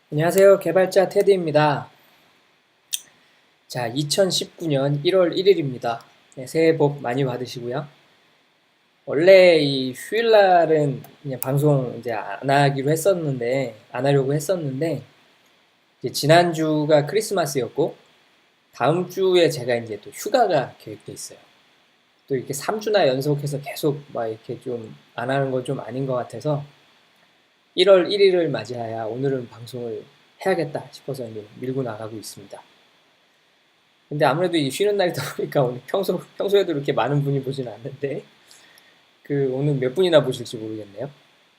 안녕하세요. 개발자 테드입니다. 자, 2019년 1월 1일입니다. 네, 새해 복 많이 받으시고요. 원래 이 휴일날은 그냥 방송 이제 안 하려고 했었는데, 이제 지난주가 크리스마스였고, 다음 주에 제가 이제 또 휴가가 계획돼 있어요. 또 이렇게 3주나 연속해서 계속 막 이렇게 좀 안 하는 건 좀 아닌 것 같아서, 1월 1일을 맞이하여 오늘은 방송을 해야겠다 싶어서 이제 밀고 나가고 있습니다. 근데 아무래도 이 쉬는 날이다 보니까 오늘 평소에도 이렇게 많은 분이 보지는 않는데, 오늘 몇 분이나 보실지 모르겠네요.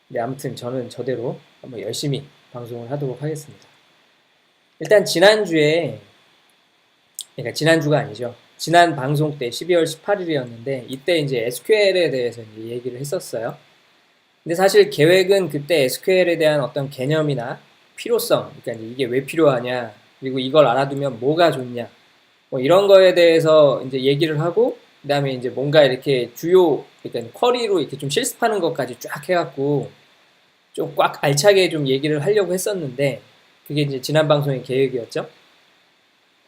근데 아무튼 저는 저대로 한번 열심히 방송을 하도록 하겠습니다. 일단 그러니까 지난주가 아니죠. 지난 방송 때 12월 18일이었는데, 이때 이제 SQL에 대해서 이제 얘기를 했었어요. 근데 사실 계획은 그때 SQL에 대한 어떤 개념이나 필요성, 그러니까 이게 왜 필요하냐, 그리고 이걸 알아두면 뭐가 좋냐, 뭐 이런 거에 대해서 이제 얘기를 하고, 그 다음에 이제 뭔가 이렇게 그러니까 쿼리로 이렇게 좀 실습하는 것까지 쫙 해갖고, 좀 꽉 알차게 좀 얘기를 하려고 했었는데, 그게 이제 지난 방송의 계획이었죠.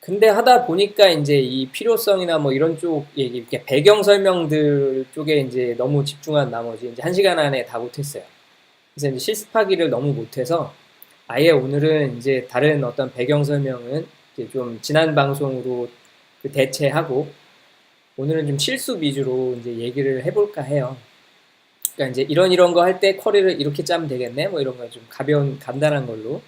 근데 하다 보니까 이제 이 필요성이나 뭐 이런 쪽 얘기, 이렇게 배경 설명들 쪽에 이제 너무 집중한 나머지 이제 1시간 안에 다 못했어요. 그래서 이제 실습하기를 너무 못해서 아예 오늘은 이제 다른 어떤 배경 설명은 이제 좀 지난 방송으로 대체하고 오늘은 좀 실습 위주로 이제 얘기를 해볼까 해요. 그러니까 이제 이런 거 할 때 쿼리를 이렇게 짜면 되겠네, 뭐 이런 거 좀 가벼운 간단한 걸로.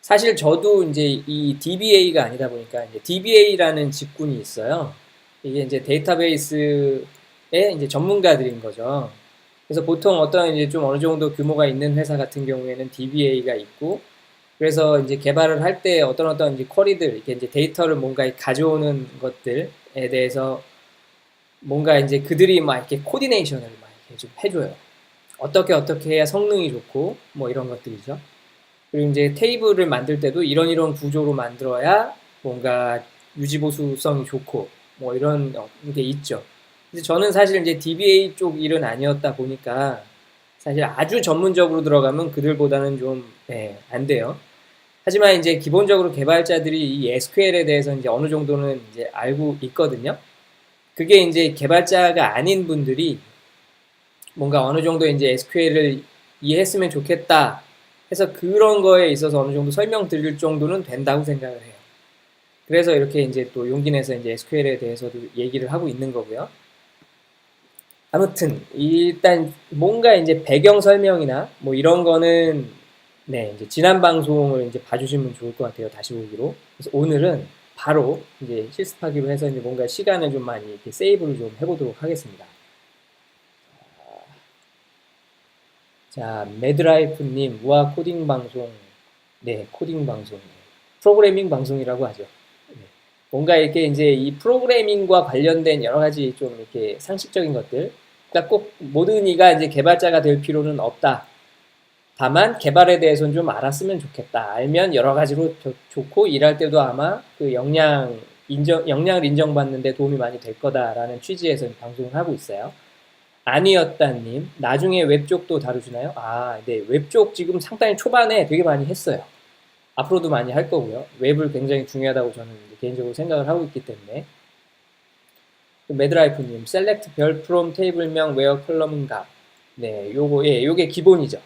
사실 저도 이제 이 DBA가 아니다 보니까 이제 DBA라는 직군이 있어요. 이게 이제 데이터베이스의 이제 전문가들인 거죠. 그래서 보통 어떤 이제 좀 어느 정도 규모가 있는 회사 같은 경우에는 DBA가 있고, 그래서 이제 개발을 할 때 어떤 이제 쿼리들, 이렇게 이제 데이터를 뭔가 가져오는 것들에 대해서 뭔가 이제 그들이 막 이렇게 코디네이션을 막 이렇게 좀 해줘요. 어떻게 해야 성능이 좋고, 뭐 이런 것들이죠. 그리고 이제 테이블을 만들 때도 이런 구조로 만들어야 뭔가 유지보수성이 좋고, 뭐 이런 게 있죠. 근데 저는 사실 이제 DBA 쪽 일은 아니었다 보니까 사실 아주 전문적으로 들어가면 그들보다는 좀, 안 돼요. 하지만 이제 기본적으로 개발자들이 이 SQL에 대해서 이제 어느 정도는 이제 알고 있거든요. 그게 이제 개발자가 아닌 분들이 뭔가 어느 정도 이제 SQL을 이해했으면 좋겠다 해서 그런 거에 있어서 어느 정도 설명드릴 정도는 된다고 생각을 해요. 그래서 이렇게 이제 또 용기 내서 이제 SQL에 대해서도 얘기를 하고 있는 거고요. 아무튼 일단 뭔가 이제 배경 설명이나 뭐 이런 거는 이제 지난 방송을 이제 봐주시면 좋을 것 같아요. 다시 보기로. 그래서 오늘은 바로 이제 실습하기로 해서 이제 뭔가 시간을 좀 많이 이렇게 세이브를 좀 해보도록 하겠습니다. 자, 매드라이프님, 우아 코딩 방송. 네, 코딩 방송. 프로그래밍 방송이라고 하죠. 네. 뭔가 이렇게 이제 이 프로그래밍과 관련된 여러 가지 좀 이렇게 상식적인 것들. 그러니까 꼭 모든 이가 이제 개발자가 될 필요는 없다. 다만 개발에 대해서는 좀 알았으면 좋겠다. 알면 여러 가지로 좋고 일할 때도 아마 그 역량을 인정받는 데 도움이 많이 될 거다라는 취지에서 방송을 하고 있어요. 아니었다님, 나중에 웹 쪽도 다루시나요? 아, 네, 웹 쪽 지금 상당히 초반에 되게 많이 했어요. 앞으로도 많이 할 거고요. 웹을 굉장히 중요하다고 저는 개인적으로 생각을 하고 있기 때문에. 매드라이프님, 셀렉트 별 프롬 테이블명 웨어 컬럼인가? 네, 요게 기본이죠.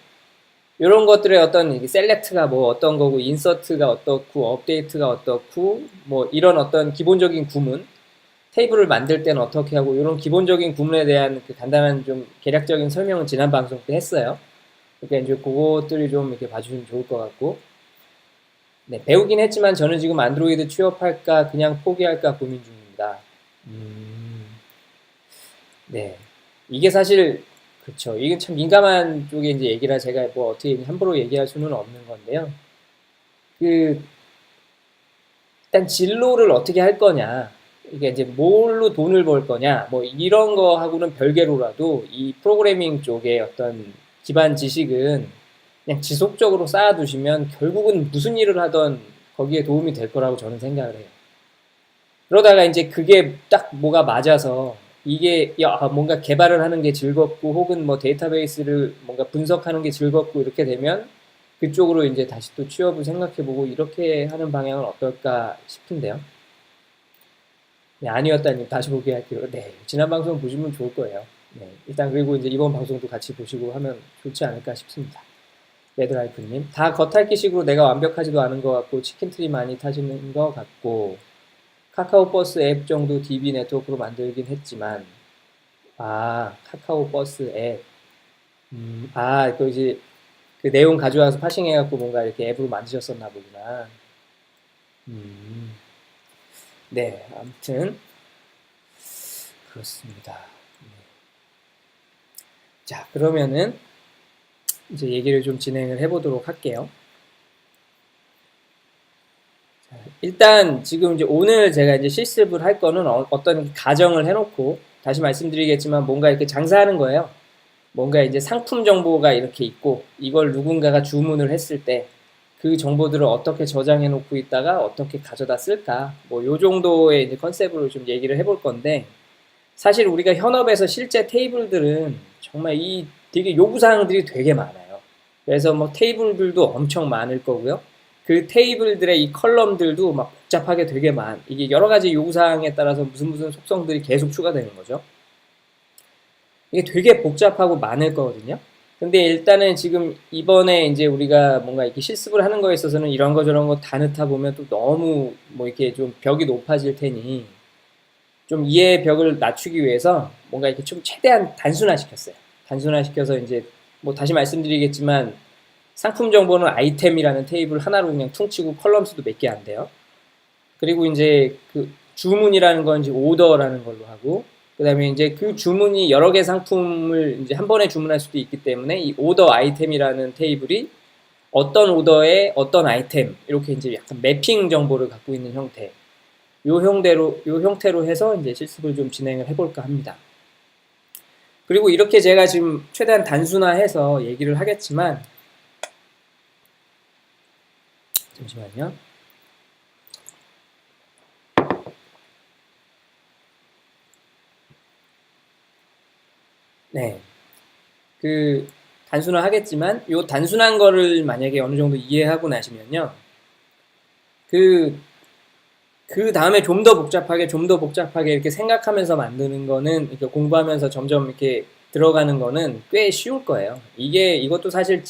이런 것들의 어떤 셀렉트가 뭐 어떤 거고, 인서트가 어떻고, 업데이트가 어떻고, 뭐 이런 어떤 기본적인 구문, 테이블을 만들 때는 어떻게 하고 이런 기본적인 구문에 대한 그 간단한 좀 개략적인 설명은 지난 방송 때 했어요. 그러니까 이제 그것들이 좀 이렇게 봐주시면 좋을 것 같고, 네, 배우긴 했지만 저는 지금 안드로이드 취업할까 그냥 포기할까 고민 중입니다. 네, 이게 사실 그렇죠. 이게 참 민감한 쪽에 이제 얘기라 제가 뭐 어떻게 함부로 얘기할 수는 없는 건데요. 그 일단 진로를 어떻게 할 거냐, 이게 이제 뭘로 돈을 벌 거냐, 뭐 이런 거하고는 별개로라도 이 프로그래밍 쪽에 어떤 기반 지식은 그냥 지속적으로 쌓아두시면 결국은 무슨 일을 하던 거기에 도움이 될 거라고 저는 생각을 해요. 그러다가 이제 그게 딱 뭐가 맞아서 이게 야 뭔가 개발을 하는 게 즐겁고 혹은 뭐 데이터베이스를 뭔가 분석하는 게 즐겁고 이렇게 되면 그쪽으로 이제 다시 또 취업을 생각해보고 이렇게 하는 방향은 어떨까 싶은데요. 네, 아니었다님 다시 보기 할게요. 네, 지난 방송 보시면 좋을 거예요. 네, 일단 그리고 이제 이번 방송도 같이 보시고 하면 좋지 않을까 싶습니다. 레드라이프님, 다 겉핥기식으로 내가 완벽하지도 않은 것 같고 치킨트리 많이 타시는 것 같고 카카오 버스 앱 정도 DB 네트워크로 만들긴 했지만 카카오 버스 앱, 그 이제 그 내용 가져와서 파싱해갖고 뭔가 이렇게 앱으로 만드셨었나 보구나. 음, 네, 아무튼 그렇습니다. 네. 자, 그러면은 이제 얘기를 좀 진행을 해보도록 할게요. 자, 일단 지금 이제 오늘 제가 이제 실습을 할 거는 어떤 가정을 해놓고 다시 말씀드리겠지만 뭔가 이렇게 장사하는 거예요. 뭔가 이제 상품 정보가 이렇게 있고 이걸 누군가가 주문을 했을 때 그 정보들을 어떻게 저장해 놓고 있다가 어떻게 가져다 쓸까 뭐 요 정도의 이제 컨셉으로 좀 얘기를 해볼 건데 사실 우리가 현업에서 실제 테이블들은 정말 이 되게 요구사항들이 되게 많아요. 그래서 뭐 테이블들도 엄청 많을 거고요. 그 테이블들의 이 컬럼들도 막 복잡하게 되게 이게 여러 가지 요구사항에 따라서 무슨 속성들이 계속 추가되는 거죠. 이게 되게 복잡하고 많을 거거든요. 근데 일단은 지금 이번에 이제 우리가 뭔가 이렇게 실습을 하는 거에 있어서는 이런 거 저런 거 다 넣다 보면 또 너무 뭐 이렇게 좀 벽이 높아질 테니 좀 이해의 벽을 낮추기 위해서 뭔가 이렇게 좀 최대한 단순화시켰어요. 단순화시켜서 이제 뭐 다시 말씀드리겠지만 상품 정보는 아이템이라는 테이블 하나로 그냥 퉁치고 컬럼 수도 몇 개 안 돼요. 그리고 이제 그 주문이라는 건 이제 오더라는 걸로 하고 그다음에 이제 그 주문이 여러 개 상품을 이제 한 번에 주문할 수도 있기 때문에 이 오더 아이템이라는 테이블이 어떤 오더에 어떤 아이템 이렇게 이제 약간 매핑 정보를 갖고 있는 형태. 요 형태로 해서 이제 실습을 좀 진행을 해볼까 합니다. 그리고 이렇게 제가 지금 최대한 단순화해서 얘기를 하겠지만 잠시만요. 네. 그 단순화하겠지만 요 단순한 거를 만약에 어느 정도 이해하고 나시면요. 그 다음에 좀 더 복잡하게 이렇게 생각하면서 만드는 거는 이렇게 공부하면서 점점 이렇게 들어가는 거는 꽤 쉬울 거예요. 이것도 사실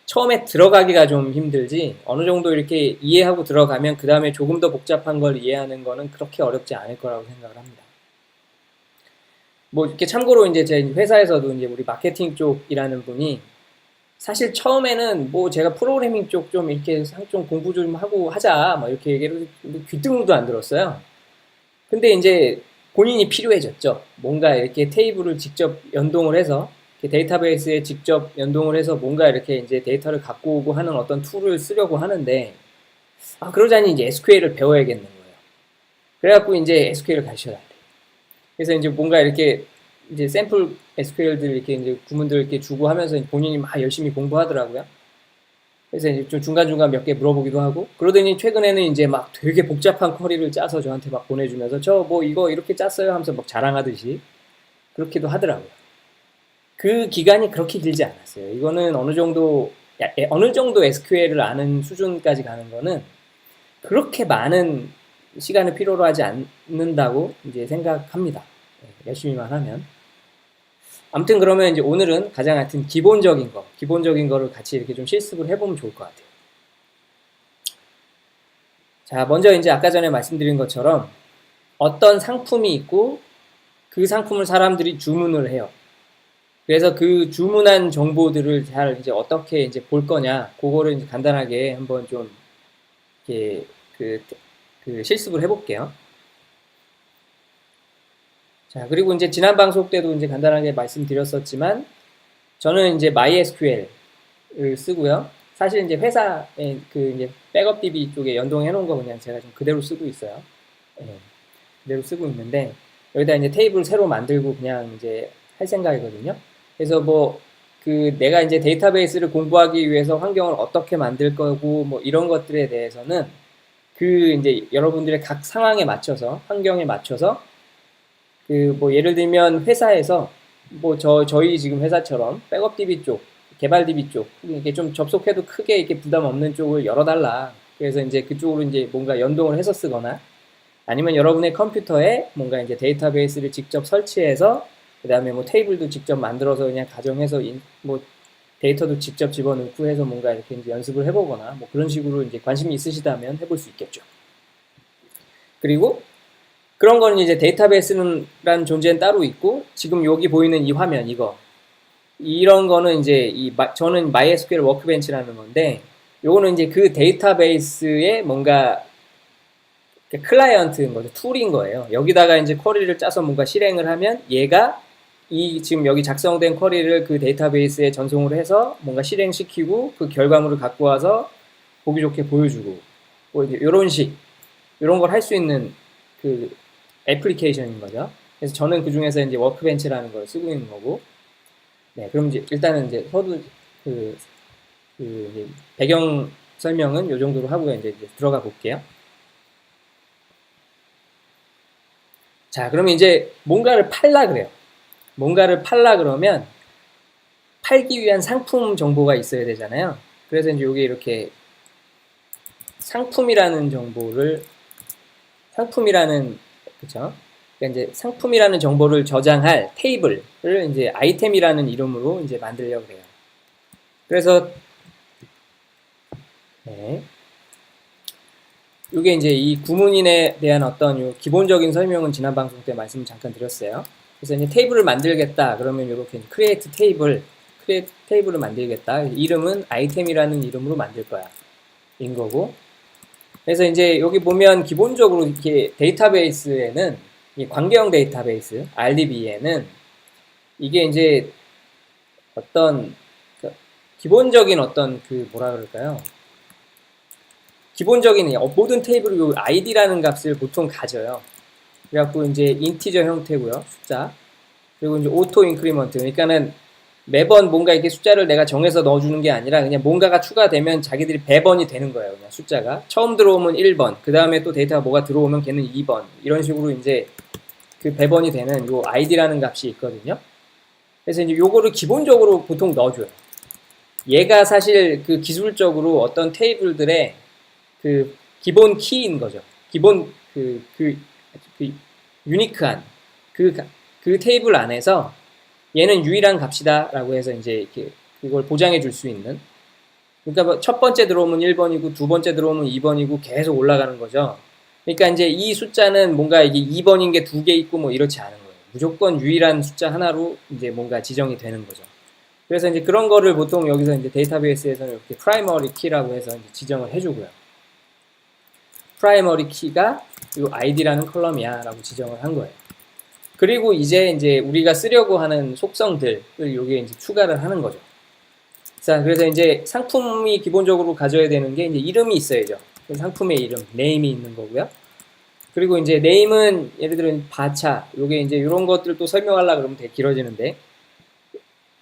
처음에 들어가기가 좀 힘들지 어느 정도 이렇게 이해하고 들어가면 그 다음에 조금 더 복잡한 걸 이해하는 거는 그렇게 어렵지 않을 거라고 생각을 합니다. 뭐 이렇게 참고로 이제 제 회사에서도 이제 우리 마케팅 쪽이라는 분이 사실 처음에는 뭐 제가 프로그래밍 쪽 좀 이렇게 좀 공부 좀 하고 하자 막 이렇게 얘기를 귀등으로도 안 들었어요. 근데 이제 본인이 필요해졌죠. 뭔가 이렇게 테이블을 직접 연동을 해서 데이터베이스에 직접 연동을 해서 뭔가 이렇게 이제 데이터를 갖고 오고 하는 어떤 툴을 쓰려고 하는데 그러자니 이제 SQL을 배워야겠는 거예요. 그래갖고 이제 SQL을 가르쳐야 돼요. 그래서 이제 뭔가 이렇게 이제 샘플 SQL들 이렇게 이제 구문들 이렇게 주고 하면서 본인이 막 열심히 공부하더라고요. 그래서 이제 좀 중간중간 몇 개 물어보기도 하고 그러더니 최근에는 이제 막 되게 복잡한 쿼리를 짜서 저한테 막 보내주면서 저 뭐 이거 이렇게 짰어요 하면서 막 자랑하듯이 그렇게도 하더라고요. 그 기간이 그렇게 길지 않았어요. 이거는 어느 정도 SQL을 아는 수준까지 가는 거는 그렇게 많은 시간을 필요로 하지 않는다고 이제 생각합니다. 열심히만 하면. 아무튼 그러면 이제 오늘은 가장 하여튼 기본적인 거를 같이 이렇게 좀 실습을 해보면 좋을 것 같아요. 자, 먼저 이제 아까 전에 말씀드린 것처럼 어떤 상품이 있고 그 상품을 사람들이 주문을 해요. 그래서 그 주문한 정보들을 잘 이제 어떻게 이제 볼 거냐, 그거를 이제 간단하게 한번 좀 이렇게 그 실습을 해볼게요. 자, 그리고 이제 지난 방송 때도 이제 간단하게 말씀드렸었지만 저는 이제 MySQL을 쓰고요. 사실 이제 회사에 그 이제 백업 DB 쪽에 연동해 놓은 거 그냥 제가 좀 그대로 쓰고 있어요. 네, 그대로 쓰고 있는데 여기다 이제 테이블 새로 만들고 그냥 이제 할 생각이거든요. 그래서 뭐 그 내가 이제 데이터베이스를 공부하기 위해서 환경을 어떻게 만들 거고 뭐 이런 것들에 대해서는 그 이제 여러분들의 각 상황에 맞춰서, 환경에 맞춰서 그 뭐 예를 들면 회사에서 뭐 저희 지금 회사처럼 백업 DB 쪽, 개발 DB 쪽 이게 좀 접속해도 크게 이렇게 부담 없는 쪽을 열어달라. 그래서 이제 그쪽으로 이제 뭔가 연동을 해서 쓰거나 아니면 여러분의 컴퓨터에 뭔가 이제 데이터베이스를 직접 설치해서 그 다음에 뭐 테이블도 직접 만들어서 그냥 가정해서 뭐 데이터도 직접 집어넣고 해서 뭔가 이렇게 이제 연습을 해보거나 뭐 그런 식으로 이제 관심이 있으시다면 해볼 수 있겠죠. 그리고 그런 거는 이제 데이터베이스라는 존재는 따로 있고 지금 여기 보이는 이 화면 이런 거는 이제 저는 MySQL 워크벤치라는 건데 요거는 이제 그 데이터베이스의 뭔가 클라이언트인 거죠. 툴인 거예요. 여기다가 이제 쿼리를 짜서 뭔가 실행을 하면 얘가 지금 여기 작성된 쿼리를 그 데이터베이스에 전송을 해서 뭔가 실행시키고 그 결과물을 갖고 와서 보기 좋게 보여주고 뭐 이런 이런 걸 할 수 있는 그 애플리케이션인 거죠. 그래서 저는 그 중에서 이제 워크벤치라는 걸 쓰고 있는 거고. 네, 그럼 이제 일단은 이제 서두 이제 배경 설명은 이 정도로 하고요. 이제 들어가 볼게요. 자, 그러면 이제 뭔가를 팔라 그래요. 뭔가를 팔라 그러면 팔기 위한 상품 정보가 있어야 되잖아요. 그래서 이제 여기 이렇게 상품이라는 그쵸? 그러니까 이제 상품이라는 정보를 저장할 테이블을 이제 아이템이라는 이름으로 이제 만들려고 해요. 그래서 네. 이게 이제 이 구문인에 대한 어떤 요 기본적인 설명은 지난 방송 때 말씀을 잠깐 드렸어요. 그래서 이제 테이블을 만들겠다 그러면 이렇게 create 테이블을 만들겠다. 이름은 아이템이라는 이름으로 만들 거야. 인 거고. 그래서 이제 여기 보면 기본적으로 이렇게 데이터베이스에는 이 관계형 데이터베이스 RDB에는 이게 이제 어떤 기본적인 어떤 그 뭐라 그럴까요? 기본적인 모든 테이블이 id라는 값을 보통 가져요. 그래갖고 이제 인티저 형태고요, 숫자. 그리고 이제 오토 인크리먼트. 그러니까는 매번 뭔가 이렇게 숫자를 내가 정해서 넣어주는 게 아니라 그냥 뭔가가 추가되면 자기들이 배번이 되는 거예요. 그냥 숫자가. 처음 들어오면 1번, 그 다음에 또 데이터가 뭐가 들어오면 걔는 2번. 이런 식으로 이제 그 배번이 되는 요 id라는 값이 있거든요. 그래서 이제 요거를 기본적으로 보통 넣어줘요. 얘가 사실 그 기술적으로 어떤 테이블들의 그 기본 키인 거죠. 기본 그 유니크한 그 테이블 안에서 얘는 유일한 값이다라고 해서 이제 이렇게 그걸 보장해 줄 수 있는. 그러니까 뭐 첫 번째 들어오면 1번이고 두 번째 들어오면 2번이고 계속 올라가는 거죠. 그러니까 이제 이 숫자는 뭔가 이게 2번인 게 두 개 있고 뭐 이렇지 않은 거예요. 무조건 유일한 숫자 하나로 이제 뭔가 지정이 되는 거죠. 그래서 이제 그런 거를 보통 여기서 이제 데이터베이스에서는 이렇게 프라이머리 키라고 해서 이제 지정을 해주고요. 프라이머리 키가 이 id라는 컬럼이야 라고 지정을 한 거예요. 그리고 이제 우리가 쓰려고 하는 속성들을 여기에 이제 추가를 하는 거죠. 자, 그래서 이제 상품이 기본적으로 가져야 되는 게 이제 이름이 있어야죠. 상품의 이름, 네임이 있는 거고요. 그리고 이제 네임은 예를 들어 바차, 요게 이제 이런 것들 또 설명하려고 그러면 되게 길어지는데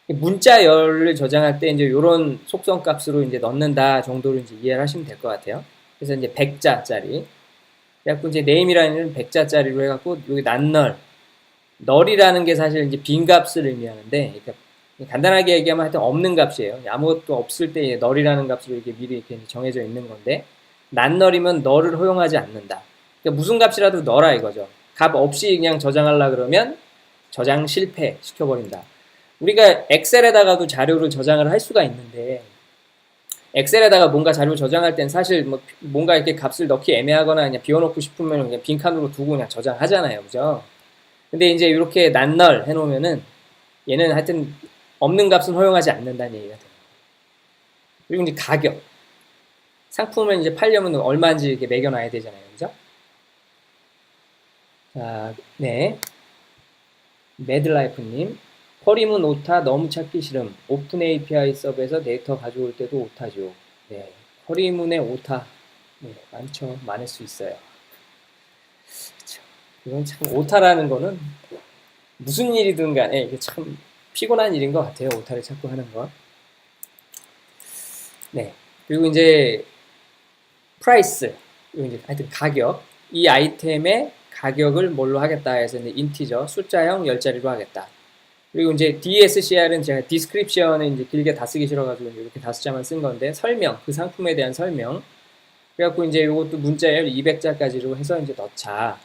문자열을 저장할 때 이제 이런 속성 값으로 이제 넣는다 정도로 이제 이해를 하시면 될 것 같아요. 그래서 이제 100자짜리. 그래갖고 이제 네임이라는 100자짜리로 해갖고 여기 널이라는 게 사실 이제 빈 값을 의미하는데, 그러니까 간단하게 얘기하면 하여튼 없는 값이에요. 아무것도 없을 때 널이라는 값으로 이게 미리 이렇게 정해져 있는 건데, 낱널이면 널을 허용하지 않는다. 그러니까 무슨 값이라도 넣어라 이거죠. 값 없이 그냥 저장하려 그러면 저장 실패 시켜버린다. 우리가 엑셀에다가도 자료를 저장을 할 수가 있는데, 엑셀에다가 뭔가 자료 저장할 땐 사실 뭔가 이렇게 값을 넣기 애매하거나 그냥 비워놓고 싶으면 그냥 빈칸으로 두고 그냥 저장하잖아요. 그죠? 근데 이제 이렇게 낱널 해놓으면은 얘는 하여튼 없는 값은 허용하지 않는다는 얘기가 돼요. 그리고 이제 가격. 상품을 이제 팔려면 얼마인지 이렇게 매겨놔야 되잖아요. 그죠? 자, 네. 매드라이프님. 쿼리문 오타 너무 찾기 싫음. 오픈 API 서버에서 데이터 가져올 때도 오타죠. 네. 쿼리문의 오타. 네, 많죠. 많을 수 있어요. 그쵸. 이건 참 오타라는 거는 무슨 일이든 간에 이게 참 피곤한 일인 것 같아요. 오타를 찾고 하는 거. 네. 그리고 이제 프라이스. 요 이제 하여튼 가격, 이 아이템의 가격을 뭘로 하겠다 해서 이제 인티저 숫자형 10자리로 하겠다. 그리고 이제 DSCR은 제가 디스크립션을 이제 길게 다 쓰기 싫어가지고 이렇게 5자만 쓴 건데 설명, 그 상품에 대한 설명. 그래갖고 이제 이것도 문자열 200자까지로 해서 이제 넣자.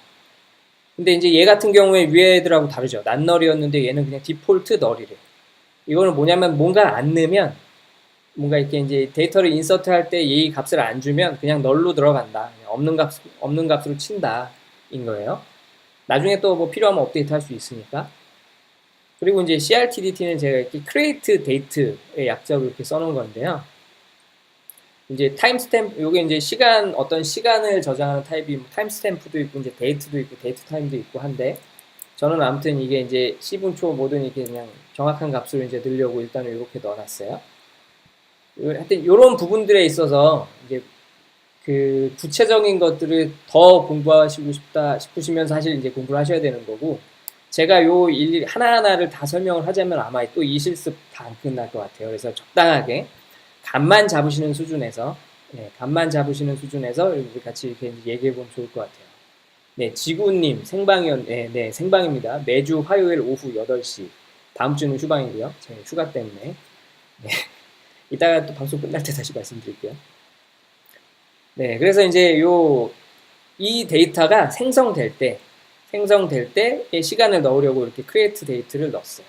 근데 이제 얘 같은 경우에 위에 애들하고 다르죠. 낱널이었는데 얘는 그냥 디폴트 널이래. 이거는 뭐냐면 뭔가 안 넣으면 뭔가 이렇게 이제 데이터를 인서트 할 때 얘 값을 안 주면 그냥 널로 들어간다. 그냥 없는 값으로 친다. 인 거예요. 나중에 또 뭐 필요하면 업데이트 할 수 있으니까. 그리고 이제 CRTDT는 제가 이렇게 create date의 약자로 이렇게 써놓은 건데요. 이제 타임스탬프, 요게 이제 시간, 어떤 시간을 저장하는 타입이 뭐 타임스탬프도 있고, 이제 데이트도 있고, 데이트 타임도 있고 한데, 저는 아무튼 이게 이제 10분 초 뭐든 이렇게 그냥 정확한 값으로 이제 넣으려고 일단은 이렇게 넣어놨어요. 하여튼 요런 부분들에 있어서 이제 그 구체적인 것들을 더 공부하시고 싶다 싶으시면 사실 이제 공부를 하셔야 되는 거고, 제가 요 일일이 하나하나를 다 설명을 하자면 아마 또 이 실습 다 안 끝날 것 같아요. 그래서 적당하게 감만 잡으시는 수준에서, 네, 감만 잡으시는 수준에서 우리 같이 이렇게 얘기해 보면 좋을 것 같아요. 네, 지구님 네, 생방입니다. 매주 화요일 오후 8시. 다음 주는 휴방이고요. 제 휴가 때문에. 네, 이따가 또 방송 끝날 때 다시 말씀드릴게요. 네, 그래서 이제 이 데이터가 생성될 때의 시간을 넣으려고 이렇게 create 데이트를 넣었어요.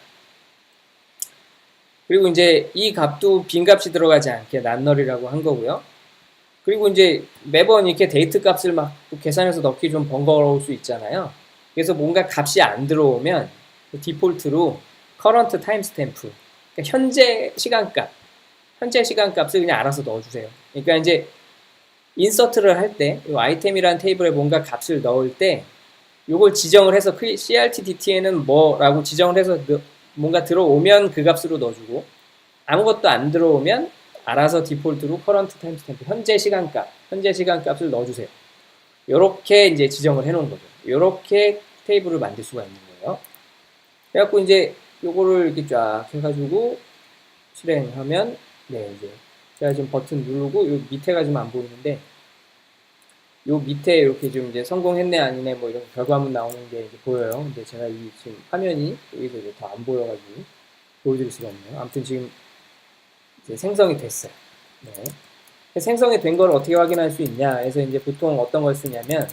그리고 이제 이 값도 빈 값이 들어가지 않게 낱널이라고 한 거고요. 그리고 이제 매번 이렇게 데이트 값을 막 계산해서 넣기 좀 번거로울 수 있잖아요. 그래서 뭔가 값이 안 들어오면 디폴트로 current timestamp, 그러니까 현재 시간값을 그냥 알아서 넣어주세요. 그러니까 이제 인서트를 할 때, 이 아이템이라는 테이블에 뭔가 값을 넣을 때, 요걸 지정을 해서 CRTDT에는 뭐라고 지정을 해서 뭔가 들어오면 그 값으로 넣어주고, 아무것도 안 들어오면 알아서 디폴트로 current timestamp, 현재 시간값을 넣어주세요. 요렇게 이제 지정을 해놓은 거죠. 요렇게 테이블을 만들 수가 있는 거예요. 그래갖고 이제 요거를 이렇게 쫙 해가지고 실행하면, 네, 이제 제가 지금 버튼 누르고 요 밑에가 좀 안 보이는데, 요 밑에 이렇게 좀 이제 성공했네 아니네 뭐 이런 결과물 나오는 게 이제 보여요. 근데 제가 이 지금 화면이 여기서 이제 더 안 보여가지고 보여드릴 수가 없네요. 아무튼 지금 이제 생성이 됐어요. 네. 생성이 된 걸 어떻게 확인할 수 있냐 해서 이제 보통 어떤 걸 쓰냐면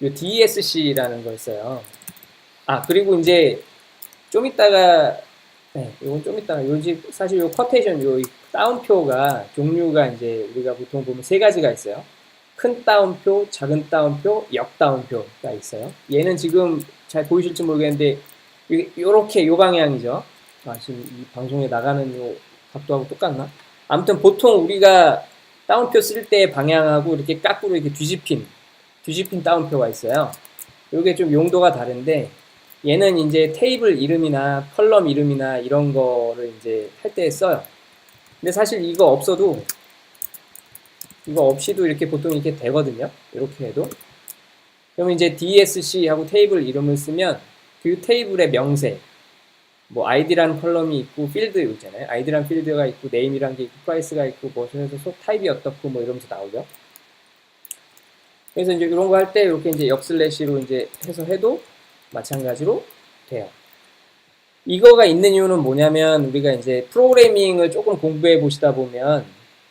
요 DSC라는 걸 써요. 아, 그리고 이제 좀 이따가, 네, 요건 좀 이따가, 사실 요 쿼테이션, 따옴표가, 종류가 이제 우리가 보통 보면 세 가지가 있어요. 큰 따옴표, 작은 따옴표, 역따옴표가 있어요. 얘는 지금 잘 보이실지 모르겠는데, 요렇게 요 방향이죠. 아, 지금 이 방송에 나가는 요 각도하고 똑같나? 아무튼 보통 우리가 따옴표 쓸 때 방향하고 이렇게 까꾸로 이렇게 뒤집힌 따옴표가 있어요. 요게 좀 용도가 다른데, 얘는 이제 테이블 이름이나 컬럼 이름이나 이런 거를 이제 할 때 써요. 근데 사실 이거 없이도 이렇게 보통 이렇게 되거든요. 이렇게 해도. 그러면 이제 DSC하고 테이블 이름을 쓰면 그 테이블의 명세, 뭐 아이디라는 컬럼이 있고 필드 있잖아요. 아이디라는 필드가 있고 네임이라는 게 있고 프라이스가 있고 뭐 그래서 속 타입이 어떻고 뭐 이러면서 나오죠. 그래서 이제 이런 거 할 때 이렇게 이제 역슬래시로 이제 해서 해도 마찬가지로 돼요. 이거가 있는 이유는 뭐냐면 우리가 이제 프로그래밍을 조금 공부해 보시다 보면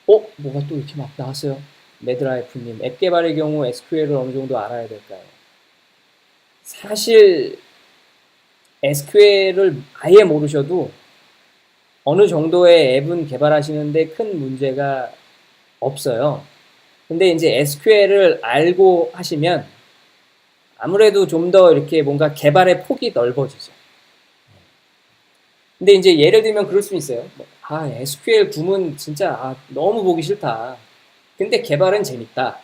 뭐가 또 이렇게 막 나왔어요. 매드라이프님 앱 개발의 경우 SQL을 어느 정도 알아야 될까요? 사실 SQL을 아예 모르셔도 어느 정도의 앱은 개발하시는데 큰 문제가 없어요. 근데 이제 SQL을 알고 하시면 아무래도 좀 더 이렇게 뭔가 개발의 폭이 넓어지죠. 근데 이제 예를 들면 그럴 수 있어요. SQL 구문 진짜 너무 보기 싫다. 근데 개발은 재밌다.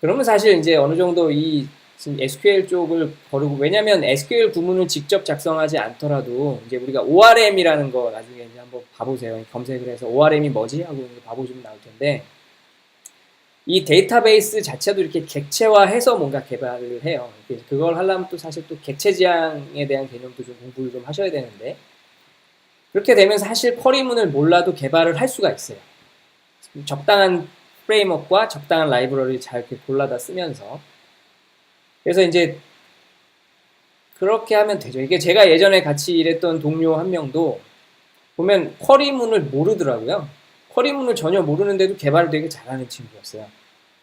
그러면 사실 이제 어느 정도 이 SQL 쪽을 거르고, 왜냐면 SQL 구문을 직접 작성하지 않더라도 이제 우리가 ORM이라는 거 나중에 이제 한번 봐보세요. 검색을 해서 ORM이 뭐지? 하고 봐보시면 나올 텐데, 이 데이터베이스 자체도 이렇게 객체화해서 뭔가 개발을 해요. 그걸 하려면 또 사실 또 객체 지향에 대한 개념도 좀 공부를 좀 하셔야 되는데, 그렇게 되면 사실 쿼리문을 몰라도 개발을 할 수가 있어요. 적당한 프레임워크와 적당한 라이브러리 잘 이렇게 골라다 쓰면서. 그래서 이제 그렇게 하면 되죠. 이게 제가 예전에 같이 일했던 동료 한 명도 보면 쿼리문을 모르더라고요. 쿼리문을 전혀 모르는데도 개발을 되게 잘하는 친구였어요.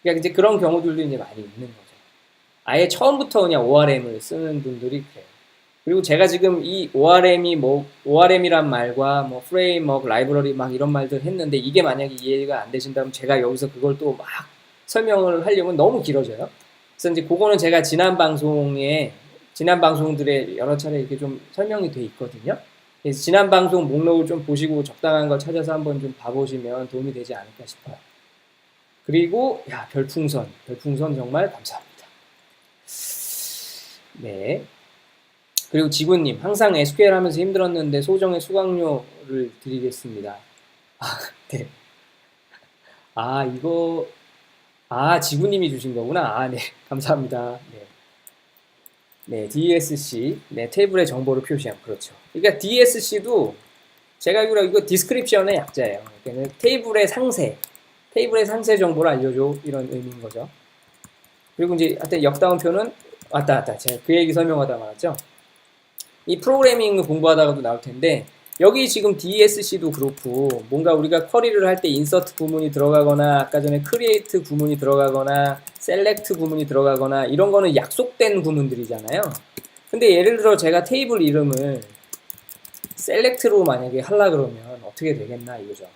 그러니까 이제 그런 경우들도 이제 많이 있는 거죠. 아예 처음부터 그냥 ORM을 쓰는 분들이 그래요. 그리고 제가 지금 이 ORM이 뭐, ORM이란 말과 뭐 프레임워크, 라이브러리 막 이런 말들 했는데 이게 만약에 이해가 안 되신다면 제가 여기서 그걸 또 막 설명을 하려면 너무 길어져요. 그래서 이제 그거는 제가 지난 방송들에 여러 차례 이렇게 좀 설명이 돼 있거든요. 그래서 지난 방송 목록을 좀 보시고 적당한 걸 찾아서 한번 좀 봐보시면 도움이 되지 않을까 싶어요. 그리고 별풍선 정말 감사합니다. 네. 그리고 지구님, 항상 SQL 하면서 힘들었는데 소정의 수강료를 드리겠습니다. 네. 지구님이 주신 거구나. 네. 감사합니다. 네. 네, DSC. 네, 테이블의 정보를 표시함. 그렇죠. 그러니까 DSC도 제가 알기로 이거 디스크립션의 약자예요. 그러니까 테이블의 상세 정보를 알려줘. 이런 의미인 거죠. 그리고 이제 하여튼 역다운표는 왔다. 제가 그 얘기 설명하다 말았죠. 이 프로그래밍 공부하다가도 나올 텐데 여기 지금 DSC도 그렇고 뭔가 우리가 쿼리를 할 때 인서트 구문이 들어가거나 아까 전에 크리에이트 구문이 들어가거나 셀렉트 구문이 들어가거나 이런 거는 약속된 구문들이잖아요. 근데 예를 들어 제가 테이블 이름을 셀렉트로 만약에 하려 그러면 어떻게 되겠나 이거죠.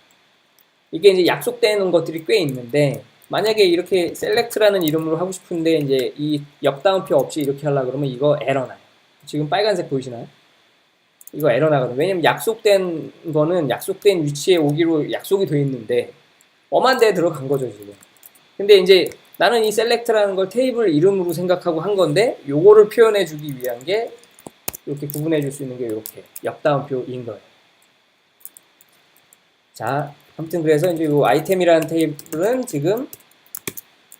이게 이제 약속되는 것들이 꽤 있는데 만약에 이렇게 셀렉트라는 이름으로 하고 싶은데 이제 이 역다운표 없이 이렇게 하려 그러면 이거 에러 나요. 지금 빨간색 보이시나요? 이거 에러 나거든요. 왜냐면 약속된 거는 약속된 위치에 오기로 약속이 되어 있는데 엄한 데에 들어간 거죠 지금. 근데 이제 나는 이 셀렉트라는 걸 테이블 이름으로 생각하고 한 건데 요거를 표현해 주기 위한 게 이렇게 구분해 줄 수 있는 게 이렇게 역다운표인 거예요. 자, 아무튼 그래서 이제 이 아이템이라는 테이블은 지금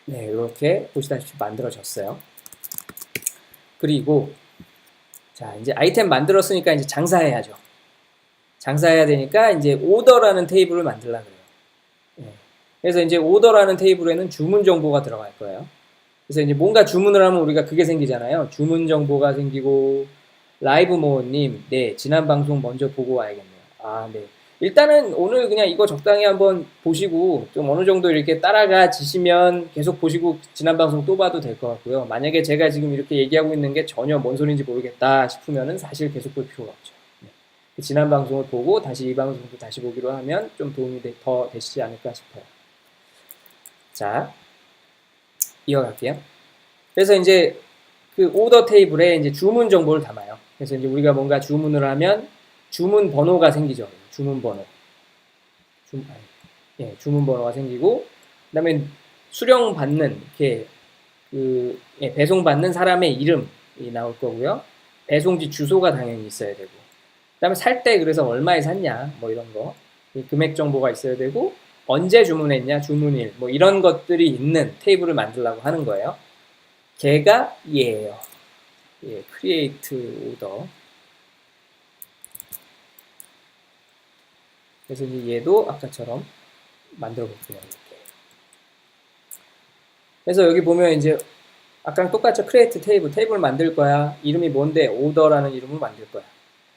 네, 이렇게 보시다시피 만들어졌어요. 그리고 자, 이제 아이템 만들었으니까 이제 장사해야죠. 장사해야 되니까 이제 오더라는 테이블을 만들려고 그래요. 네. 그래서 이제 오더라는 테이블에는 주문 정보가 들어갈 거예요. 그래서 이제 뭔가 주문을 하면 우리가 그게 생기잖아요. 주문 정보가 생기고 라이브 모어님, 네, 지난 방송 먼저 보고 와야겠네요. 네. 일단은 오늘 그냥 이거 적당히 한번 보시고 좀 어느 정도 이렇게 따라가 지시면 계속 보시고 지난 방송 또 봐도 될 것 같고요. 만약에 제가 지금 이렇게 얘기하고 있는 게 전혀 뭔 소리인지 모르겠다 싶으면은 사실 계속 볼 필요가 없죠. 네. 지난 방송을 보고 다시 이 방송도 다시 보기로 하면 좀 도움이 더 되시지 않을까 싶어요. 자, 이어갈게요. 그래서 이제 그 오더 테이블에 이제 주문 정보를 담아요. 그래서 이제 우리가 뭔가 주문을 하면 주문 번호가 생기죠. 주문 번호. 주문 번호가 생기고, 그 다음에 수령 받는, 이렇게, 배송 받는 사람의 이름이 나올 거고요. 배송지 주소가 당연히 있어야 되고, 그 다음에 살 때 그래서 얼마에 샀냐, 뭐 이런 거. 금액 정보가 있어야 되고, 언제 주문했냐, 주문일, 뭐 이런 것들이 있는 테이블을 만들려고 하는 거예요. 걔가 얘예요. create order. 그래서 이제 얘도 아까처럼 만들어 볼게요. 이렇게. 그래서 여기 보면 이제 아까랑 똑같죠. create 테이블 만들 거야. 이름이 뭔데? order라는 이름을 만들 거야.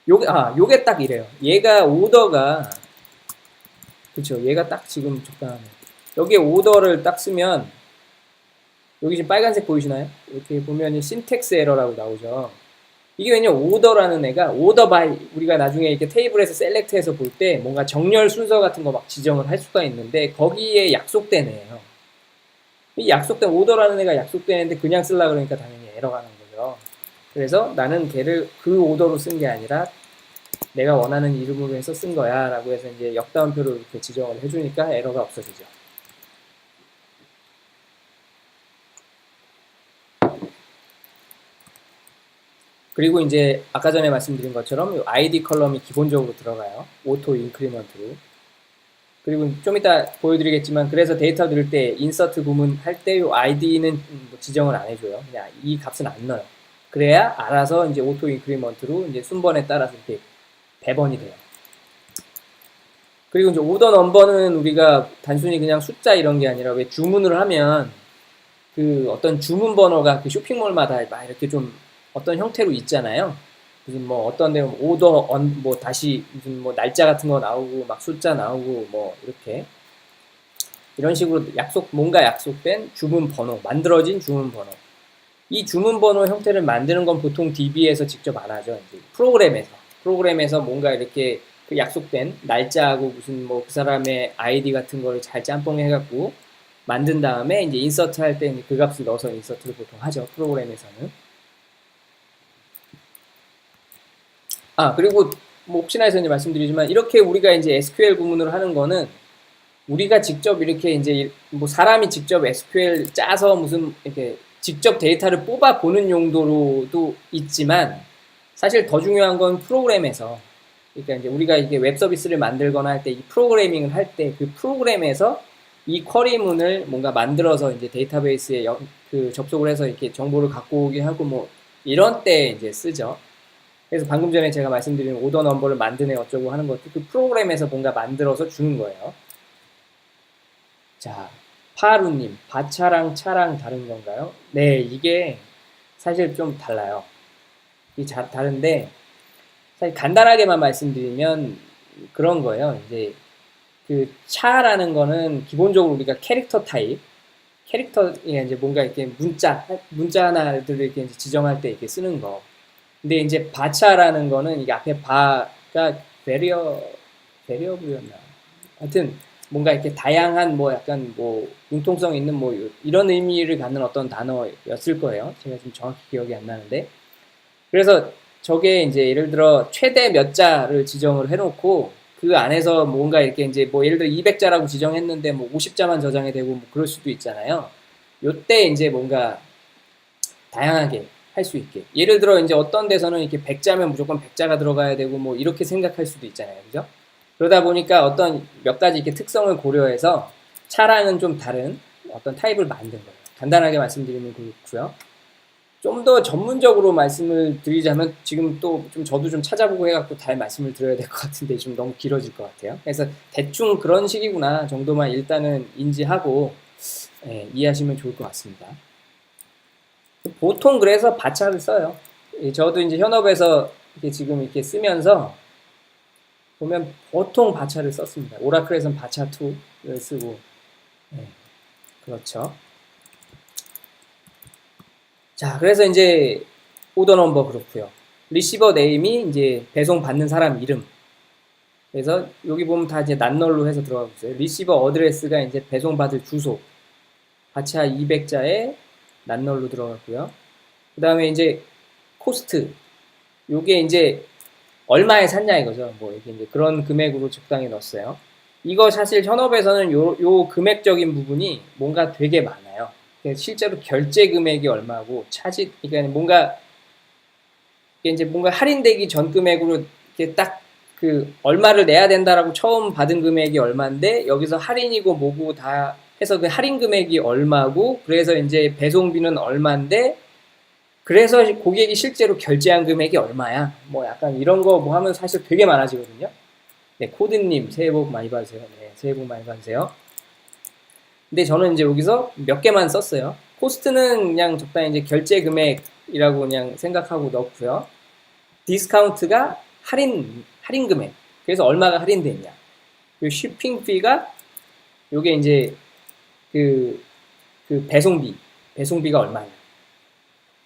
요게 딱 이래요. 얘가 order가 그쵸. 얘가 딱 지금 적당하네. 여기에 order를 딱 쓰면 여기 지금 빨간색 보이시나요? 이렇게 보면 syntax 에러라고 나오죠. 이게 왜냐면 오더라는 애가 오더 바이 우리가 나중에 이렇게 테이블에서 셀렉트해서 볼 때 뭔가 정렬 순서 같은 거 막 지정을 할 수가 있는데 거기에 약속된 애예요. 이 약속된 오더라는 애가 약속된 애인데 그냥 쓰려고 그러니까 당연히 에러가 나는 거죠. 그래서 나는 걔를 그 오더로 쓴 게 아니라 내가 원하는 이름으로 해서 쓴 거야 라고 해서 이제 역다운표로 이렇게 지정을 해주니까 에러가 없어지죠. 그리고 이제 아까 전에 말씀드린 것처럼 ID 컬럼이 기본적으로 들어가요. 오토 인크리먼트로. 그리고 좀 이따 보여드리겠지만 그래서 데이터 넣을 때 인서트 구문 할 때 이 ID는 지정을 안 해줘요. 그냥 이 값은 안 넣어요. 그래야 알아서 이제 오토 인크리먼트로 이제 순번에 따라서 이렇게 배번이 돼요. 그리고 이제 오더 넘버는 우리가 단순히 그냥 숫자 이런 게 아니라 왜 주문을 하면 그 어떤 주문 번호가 그 쇼핑몰마다 막 이렇게 좀 어떤 형태로 있잖아요. 무슨 뭐 어떤 데는 오더 언 뭐 다시 무슨 뭐 날짜 같은 거 나오고 막 숫자 나오고 뭐 이렇게 이런 식으로 뭔가 약속된 주문 번호, 만들어진 주문 번호. 이 주문 번호 형태를 만드는 건 보통 DB에서 직접 안 하죠. 이제 프로그램에서 뭔가 이렇게 그 약속된 날짜하고 무슨 뭐 그 사람의 아이디 같은 거를 잘 짬뽕해갖고 만든 다음에 이제 인서트 할 때 그 값을 넣어서 인서트를 보통 하죠. 프로그램에서는. 그리고 뭐 혹시나 해서 이제 말씀드리지만 이렇게 우리가 이제 SQL 구문을 하는 거는 우리가 직접 이렇게 이제 뭐 사람이 직접 SQL 짜서 무슨 이렇게 직접 데이터를 뽑아 보는 용도로도 있지만 사실 더 중요한 건 프로그램에서 그러니까 이제 우리가 이게 웹 서비스를 만들거나 할 때 이 프로그래밍을 할 때 그 프로그램에서 이 쿼리문을 뭔가 만들어서 이제 데이터베이스에 그 접속을 해서 이렇게 정보를 갖고 오게 하고 뭐 이런 때 이제 쓰죠. 그래서 방금 전에 제가 말씀드린 오더 넘버를 만드네 어쩌고 하는 것도 그 프로그램에서 뭔가 만들어서 주는 거예요. 자, 파루님, 바차랑 차랑 다른 건가요? 네, 이게 사실 좀 달라요. 이게 다른데, 사실 간단하게만 말씀드리면 그런 거예요. 이제 그 차라는 거는 기본적으로 우리가 캐릭터 타입, 캐릭터에 이제 뭔가 이렇게 문자 하나를 이렇게 이제 지정할 때 이렇게 쓰는 거. 근데 이제 바차라는 거는 이게 앞에 바가 베리어블이었나? 하여튼 뭔가 이렇게 다양한 뭐 약간 뭐 융통성 있는 뭐 이런 의미를 갖는 어떤 단어였을 거예요. 제가 지금 정확히 기억이 안 나는데. 그래서 저게 이제 예를 들어 최대 몇 자를 지정을 해놓고 그 안에서 뭔가 이렇게 이제 뭐 예를 들어 200자라고 지정했는데 뭐 50자만 저장이 되고 뭐 그럴 수도 있잖아요. 요때 이제 뭔가 다양하게 할 수 있게. 예를 들어 이제 어떤 데서는 이렇게 100자면 무조건 100자가 들어가야 되고 뭐 이렇게 생각할 수도 있잖아요. 그죠? 그러다 보니까 어떤 몇 가지 이렇게 특성을 고려해서 차랑은 좀 다른 어떤 타입을 만든 거예요. 간단하게 말씀드리면 그렇고요. 좀 더 전문적으로 말씀을 드리자면 지금 또 좀 저도 좀 찾아보고 해갖고 잘 말씀을 드려야 될 것 같은데 좀 너무 길어질 것 같아요. 그래서 대충 그런 식이구나 정도만 일단은 인지하고 이해하시면 좋을 것 같습니다. 보통 그래서 바차를 써요. 저도 이제 현업에서 이렇게 지금 이렇게 쓰면서 보면 보통 바차를 썼습니다. 오라클에서는 바차2를 쓰고, 그렇죠. 자, 그래서 이제 오더 넘버 그렇고요. 리시버 네임이 이제 배송 받는 사람 이름. 그래서 여기 보면 다 이제 낱널로 해서 들어가고 있어요. 리시버 어드레스가 이제 배송 받을 주소. 바차 200자에 낱널로 들어갔고요. 그 다음에 이제 코스트. 요게 이제 얼마에 샀냐 이거죠. 뭐 이게 이제 그런 금액으로 적당히 넣었어요. 이거 사실 현업에서는 요 금액적인 부분이 뭔가 되게 많아요. 실제로 결제 금액이 얼마고 그러니까 뭔가 이게 이제 뭔가 할인되기 전 금액으로 이렇게 딱 그 얼마를 내야 된다라고 처음 받은 금액이 얼마인데 여기서 할인이고 뭐고 다 해서 그 할인 금액이 얼마고 그래서 이제 배송비는 얼마인데 그래서 고객이 실제로 결제한 금액이 얼마야? 뭐 약간 이런 거 뭐 하면 사실 되게 많아지거든요. 네, 코드님 새해 복 많이 받으세요. 네, 새해 복 많이 받으세요. 근데 저는 이제 여기서 몇 개만 썼어요. 코스트는 그냥 적당히 이제 결제 금액이라고 그냥 생각하고 넣고요. 디스카운트가 할인 금액. 그래서 얼마가 할인됐냐. 그리고 쇼핑비가 요게 이제 그 배송비가 얼마냐.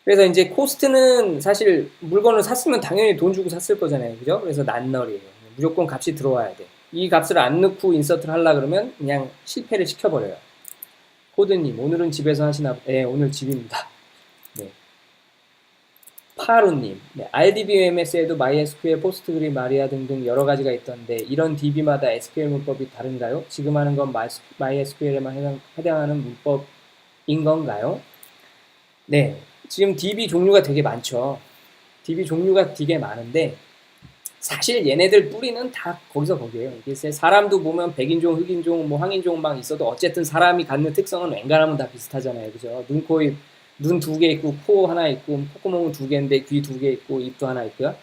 그래서 이제 코스트는 사실 물건을 샀으면 당연히 돈 주고 샀을 거잖아요. 그죠? 그래서 낱널이에요. 무조건 값이 들어와야 돼. 이 값을 안 넣고 인서트를 하려 그러면 그냥 실패를 시켜버려요. 코드님, 오늘은 집에서 하시나? 네, 오늘 집입니다. 네. 파루님, 네, RDBMS에도 MySQL, 포스트그리, 마리아 등등 여러 가지가 있던데 이런 DB마다 SQL 문법이 다른가요? 지금 하는 건 MySQL에만 해당하는 문법인 건가요? 네, 지금 DB 종류가 되게 많죠. DB 종류가 되게 많은데 사실 얘네들 뿌리는 다 거기서 거기에요. 이게 사람도 보면 백인종, 흑인종, 뭐 황인종 막 있어도 어쨌든 사람이 갖는 특성은 웬간하면 다 비슷하잖아요. 그죠? 눈, 코, 입, 눈 두 개 있고, 코 하나 있고, 콧구멍은 두 개인데 귀 두 개 있고, 입도 하나 있고요.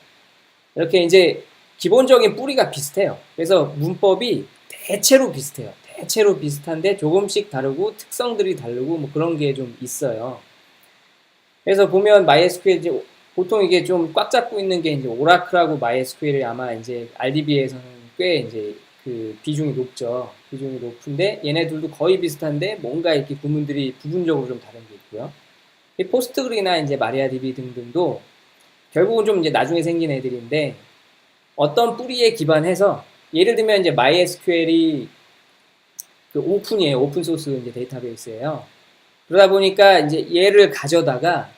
이렇게 이제 기본적인 뿌리가 비슷해요. 그래서 문법이 대체로 비슷해요. 대체로 비슷한데 조금씩 다르고 특성들이 다르고 뭐 그런 게 좀 있어요. 그래서 보면 MySQL 이제 보통 이게 좀 꽉 잡고 있는 게 이제 오라클하고 MySQL이 아마 이제 RDB에서는 꽤 이제 그 비중이 높죠. 비중이 높은데 얘네들도 거의 비슷한데 뭔가 이렇게 구문들이 부분적으로 좀 다른 게 있고요. 이 포스트그리나 이제 마리아DB 등등도 결국은 좀 이제 나중에 생긴 애들인데 어떤 뿌리에 기반해서 예를 들면 이제 MySQL이 그 오픈이에요. 오픈 소스 이제 데이터베이스예요. 그러다 보니까 이제 얘를 가져다가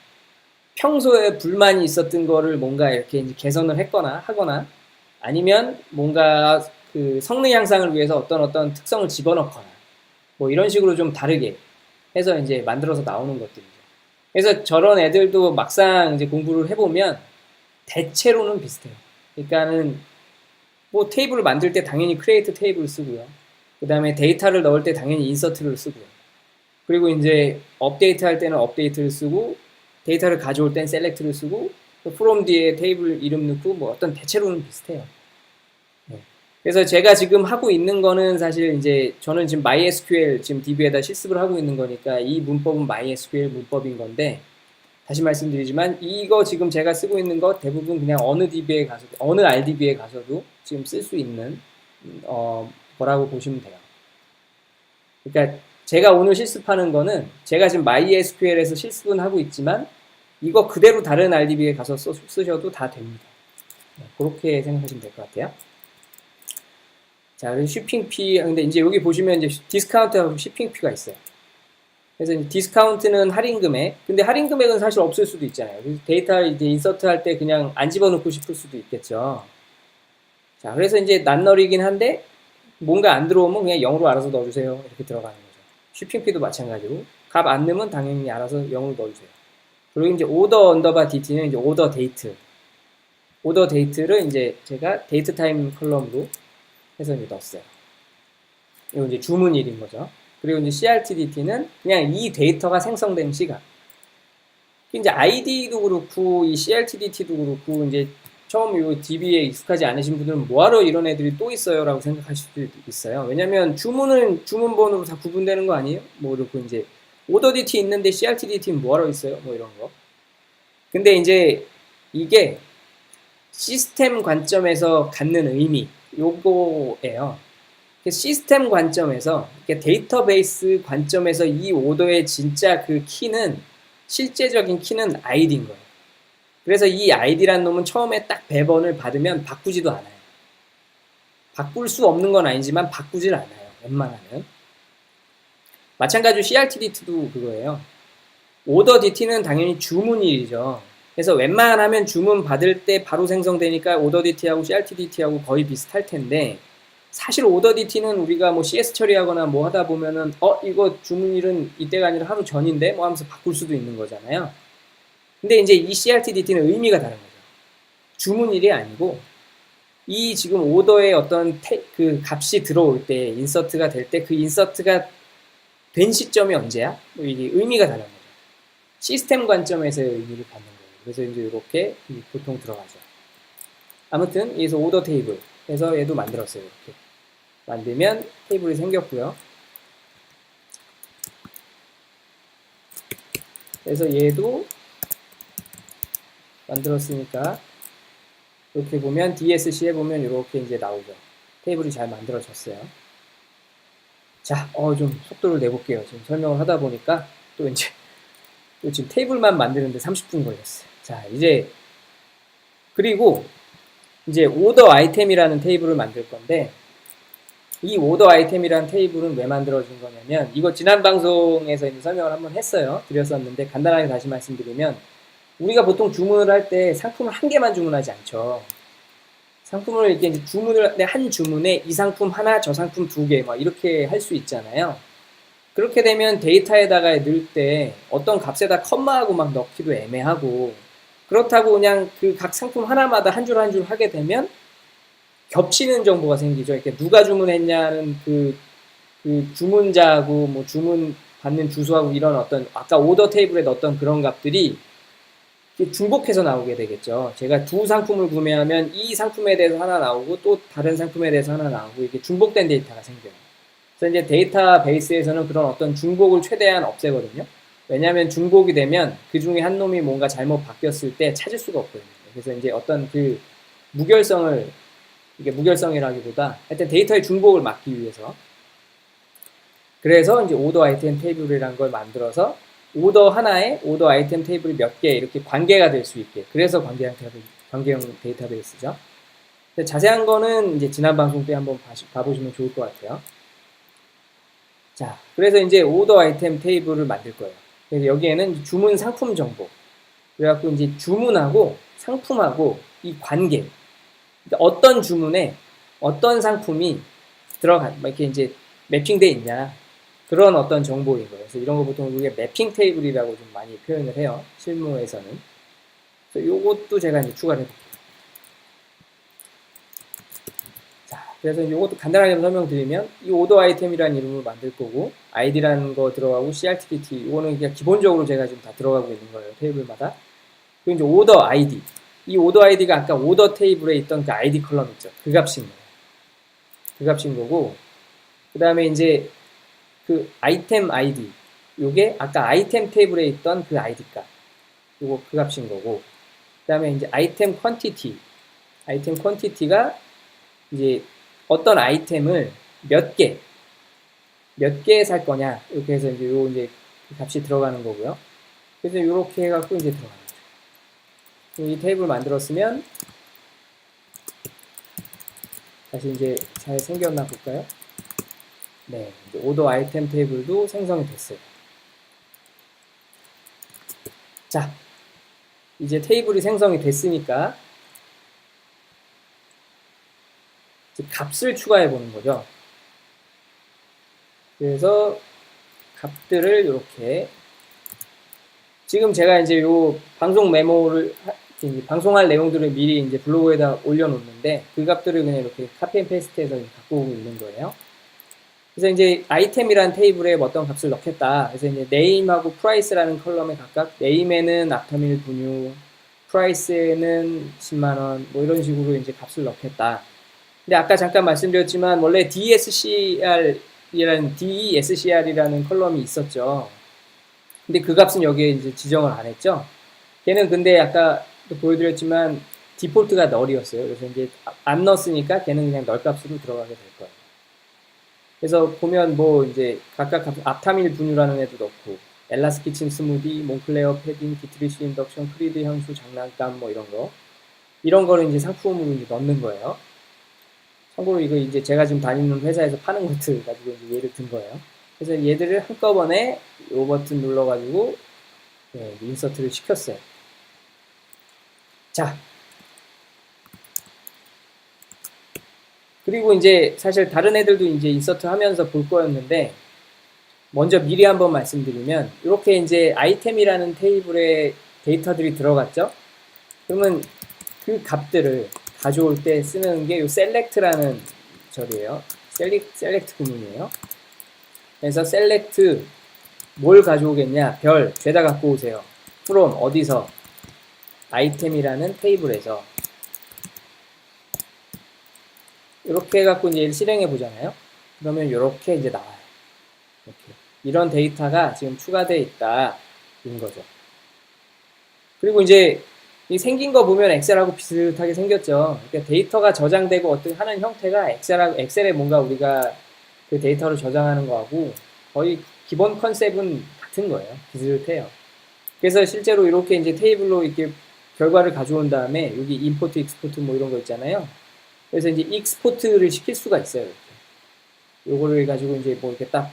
평소에 불만이 있었던 거를 뭔가 이렇게 이제 개선을 했거나 하거나 아니면 뭔가 그 성능 향상을 위해서 어떤 특성을 집어넣거나 뭐 이런 식으로 좀 다르게 해서 이제 만들어서 나오는 것들이죠. 그래서 저런 애들도 막상 이제 공부를 해보면 대체로는 비슷해요. 그러니까는 뭐 테이블을 만들 때 당연히 크리에이트 테이블을 쓰고요. 그 다음에 데이터를 넣을 때 당연히 인서트를 쓰고요. 그리고 이제 업데이트 할 때는 업데이트를 쓰고 데이터를 가져올 땐 셀렉트를 쓰고 from 뒤에 테이블 이름 넣고 뭐 어떤 대체로는 비슷해요. 네. 그래서 제가 지금 하고 있는 거는 사실 이제 저는 지금 MySQL 지금 DB에다 실습을 하고 있는 거니까 이 문법은 MySQL 문법인 건데 다시 말씀드리지만 이거 지금 제가 쓰고 있는 거 대부분 그냥 어느 DB에 가서 어느 RDB에 가서도 지금 쓸 수 있는 거라고 보시면 돼요. 그러니까 제가 오늘 실습하는 거는 제가 지금 MySQL에서 실습은 하고 있지만 이거 그대로 다른 RDB에 가서 쓰셔도 다 됩니다. 네, 그렇게 생각하시면 될 것 같아요. 자, 그리고 쉬핑피, 근데 이제 여기 보시면 이제 디스카운트하고 쉬핑피가 있어요. 그래서 이제 디스카운트는 할인 금액, 근데 할인 금액은 사실 없을 수도 있잖아요. 그래서 데이터 이제 인서트 할 때 그냥 안 집어넣고 싶을 수도 있겠죠. 자, 그래서 이제 낱널이긴 한데 뭔가 안 들어오면 그냥 0으로 알아서 넣어주세요. 이렇게 들어가는 거죠. 쉬핑피도 마찬가지로 값 안 넣으면 당연히 알아서 0으로 넣어주세요. 그리고 이제 오더 언더바 DT는 이제 오더 데이트. 오더 데이트를 이제 제가 데이트 타임 컬럼으로 해서 이제 넣었어요. 이거 이제 주문일인 거죠. 그리고 이제 CRTDT는 그냥 이 데이터가 생성된 시간. 이제 ID도 그렇고 이 CRTDT도 그렇고 이제 처음 이 DB에 익숙하지 않으신 분들은 뭐하러 이런 애들이 또 있어요? 라고 생각하실 수도 있어요. 왜냐면 주문은 주문번호로 다 구분되는 거 아니에요? 뭐 이렇고 이제 오더 DT 있는데 CRTDT는 뭐하러 있어요? 뭐 이런 거. 근데 이제 이게 시스템 관점에서 갖는 의미 요거예요. 시스템 관점에서 데이터베이스 관점에서 이 오더의 진짜 그 키는 실제적인 키는 ID인 거예요. 그래서 이 ID라는 놈은 처음에 딱 배번을 받으면 바꾸지도 않아요. 바꿀 수 없는 건 아니지만 바꾸질 않아요. 웬만하면. 마찬가지로 CRTDT도 그거예요. 오더 DT는 당연히 주문일이죠. 그래서 웬만하면 주문 받을 때 바로 생성되니까 오더 DT하고 CRTDT하고 거의 비슷할 텐데 사실 오더 DT는 우리가 뭐 CS 처리하거나 뭐 하다 보면은 이거 주문일은 이때가 아니라 하루 전인데 뭐 하면서 바꿀 수도 있는 거잖아요. 근데 이제 이 CRTDT는 의미가 다른 거죠. 주문일이 아니고 이 지금 오더의 어떤 그 값이 들어올 때 인서트가 될 때 그 인서트가 된 시점이 언제야? 뭐 이게 의미가 다른 거죠. 시스템 관점에서의 의미를 갖는 거예요. 그래서 이제 이렇게 보통 들어가죠. 아무튼 여기서 오더 테이블 해서 얘도 만들었어요. 이렇게 만들면 테이블이 생겼고요. 그래서 얘도 만들었으니까 이렇게 보면 DSC에 보면 이렇게 이제 나오죠. 테이블이 잘 만들어졌어요. 자, 좀 속도를 내볼게요. 지금 설명을 하다 보니까 또 이제 또 지금 테이블만 만드는데 30분 걸렸어요. 자, 이제 그리고 이제 오더 아이템이라는 테이블을 만들 건데 이 오더 아이템이라는 테이블은 왜 만들어진 거냐면 이거 지난 방송에서 이제 설명을 한번 했어요. 드렸었는데 간단하게 다시 말씀드리면 우리가 보통 주문을 할 때 상품을 한 개만 주문하지 않죠. 상품을 이렇게 이제 주문을 한 주문에 이 상품 하나, 저 상품 두 개, 막 이렇게 할 수 있잖아요. 그렇게 되면 데이터에다가 넣을 때 어떤 값에다 컴마하고 막 넣기도 애매하고 그렇다고 그냥 그 각 상품 하나마다 한 줄 한 줄 하게 되면 겹치는 정보가 생기죠. 이렇게 누가 주문했냐는 그 주문자하고 뭐 주문 받는 주소하고 이런 어떤 아까 오더 테이블에 넣었던 그런 값들이 중복해서 나오게 되겠죠. 제가 두 상품을 구매하면 이 상품에 대해서 하나 나오고 또 다른 상품에 대해서 하나 나오고 이게 중복된 데이터가 생겨요. 그래서 이제 데이터베이스에서는 그런 어떤 중복을 최대한 없애거든요. 왜냐하면 중복이 되면 그 중에 한 놈이 뭔가 잘못 바뀌었을 때 찾을 수가 없거든요. 그래서 이제 어떤 그 무결성을, 이게 무결성이라기보다 하여튼 데이터의 중복을 막기 위해서, 그래서 이제 오더 아이템 테이블이라는 걸 만들어서 오더 하나에 오더 아이템 테이블이 몇 개 이렇게 관계가 될 수 있게, 그래서 관계형 데이터베이스죠. 자세한 거는 이제 지난 방송 때 한번 봐보시면 좋을 것 같아요. 자, 그래서 이제 오더 아이템 테이블을 만들 거예요. 그래서 여기에는 주문 상품 정보, 그래갖고 이제 주문하고 상품하고 이 관계, 그러니까 어떤 주문에 어떤 상품이 이렇게 이제 매핑돼 있냐, 그런 어떤 정보인 거예요. 그래서 이런 거 보통 우리가 매핑 테이블이라고 좀 많이 표현을 해요. 실무에서는. 그래서 요것도 제가 이제 추가를 해볼게요. 자, 그래서 요것도 간단하게 설명드리면, 이 오더 아이템이라는 이름을 만들 거고, 아이디라는 거 들어가고, CRTDT, 이거는 그냥 기본적으로 제가 지금 다 들어가고 있는 거예요. 테이블마다. 그리고 이제 오더 아이디. 이 오더 아이디가 아까 오더 테이블에 있던 그 아이디 컬럼 있죠. 그 값인 거예요. 그 값인 거고, 그 다음에 이제 그 아이템 아이디, 요게 아까 아이템 테이블에 있던 그 아이디 값, 요거 그 값인 거고, 그 다음에 이제 아이템 퀀티티, 아이템 퀀티티가 이제 어떤 아이템을 몇 개 살 거냐, 이렇게 해서 이제 요 이제 값이 들어가는 거고요. 그래서 요렇게 해갖고 이제 들어가는 거죠. 이 테이블 만들었으면 다시 이제 잘 생겼나 볼까요? 네, 오더 아이템 테이블도 생성이 됐어요. 자, 이제 테이블이 생성이 됐으니까 이제 값을 추가해 보는 거죠. 그래서 값들을 이렇게, 지금 제가 이제 요 방송 메모를 방송할 내용들을 미리 이제 블로그에다 올려놓는데, 그 값들을 그냥 이렇게 카피 앤 페이스트해서 갖고 오고 있는 거예요. 그래서 이제 아이템이라는 테이블에 어떤 값을 넣겠다. 그래서 이제 네임하고 프라이스라는 컬럼에 각각, 네임에는 앞터밀 분유, 프라이스에는 10만원, 뭐 이런 식으로 이제 값을 넣겠다. 근데 아까 잠깐 말씀드렸지만 원래 DESCR이라는 컬럼이 있었죠. 근데 그 값은 여기에 이제 지정을 안 했죠. 걔는 근데 아까 또 보여드렸지만 디폴트가 널이었어요. 그래서 이제 안 넣었으니까 걔는 그냥 널 값으로 들어가게 될 거예요. 그래서 보면 뭐 이제 각각 앞타밀 분유라는 애도 넣고, 엘라스 키친 스무디, 몽클레어 패딩, 디트리시 인덕션, 크리드 향수, 장난감 뭐 이런 거를 이제 상품으로 이제 넣는 거예요. 참고로 이거 이제 제가 지금 다니는 회사에서 파는 것들 가지고 이제 예를 든 거예요. 그래서 얘들을 한꺼번에 이 버튼 눌러가지고 네, 인서트를 시켰어요. 자, 그리고 이제 사실 다른 애들도 이제 인서트 하면서 볼 거였는데, 먼저 미리 한번 말씀드리면, 이렇게 이제 아이템이라는 테이블에 데이터들이 들어갔죠? 그러면 그 값들을 가져올 때 쓰는 게 이 select라는 절이에요. select 구문이에요. 그래서 select 뭘 가져오겠냐? 별 죄다 갖고 오세요. from 어디서? 아이템이라는 테이블에서. 이렇게 해갖고 이제 실행해 보잖아요. 그러면 이렇게 이제 나와요. 이렇게. 이런 데이터가 지금 추가되어 있다. 인 거죠. 그리고 이제 이 생긴 거 보면 엑셀하고 비슷하게 생겼죠. 그러니까 데이터가 저장되고 어떻게 하는 형태가 엑셀에 뭔가 우리가 그 데이터를 저장하는 거하고 거의 기본 컨셉은 같은 거예요. 비슷해요. 그래서 실제로 이렇게 이제 테이블로 이렇게 결과를 가져온 다음에 여기 임포트, 익스포트 뭐 이런 거 있잖아요. 그래서 이제 익스포트를 시킬 수가 있어요. 이렇게. 요거를 가지고 이제 뭐 이렇게 딱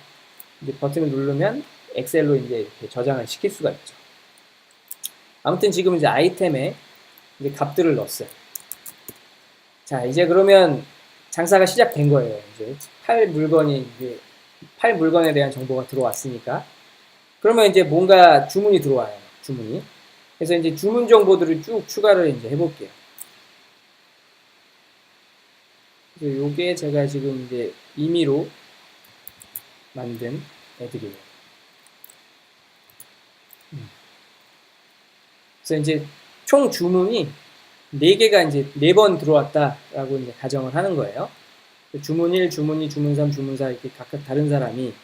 이제 버튼을 누르면 엑셀로 이제 이렇게 저장을 시킬 수가 있죠. 아무튼 지금 이제 아이템에 이제 값들을 넣었어요. 자, 이제 그러면 장사가 시작된 거예요. 이제 팔 물건에 대한 정보가 들어왔으니까. 그러면 이제 뭔가 주문이 들어와요. 주문이. 그래서 이제 주문 정보들을 쭉 추가를 이제 해볼게요. 그래서 요게 제가 지금 이제 임의로 만든 애들이에요. 그래서 이제 총 주문이 4개가 이제 4번 들어왔다라고 이제 가정을 하는 거예요. 주문 1, 주문 2, 주문 3, 주문 4 이렇게 각각 다른 사람이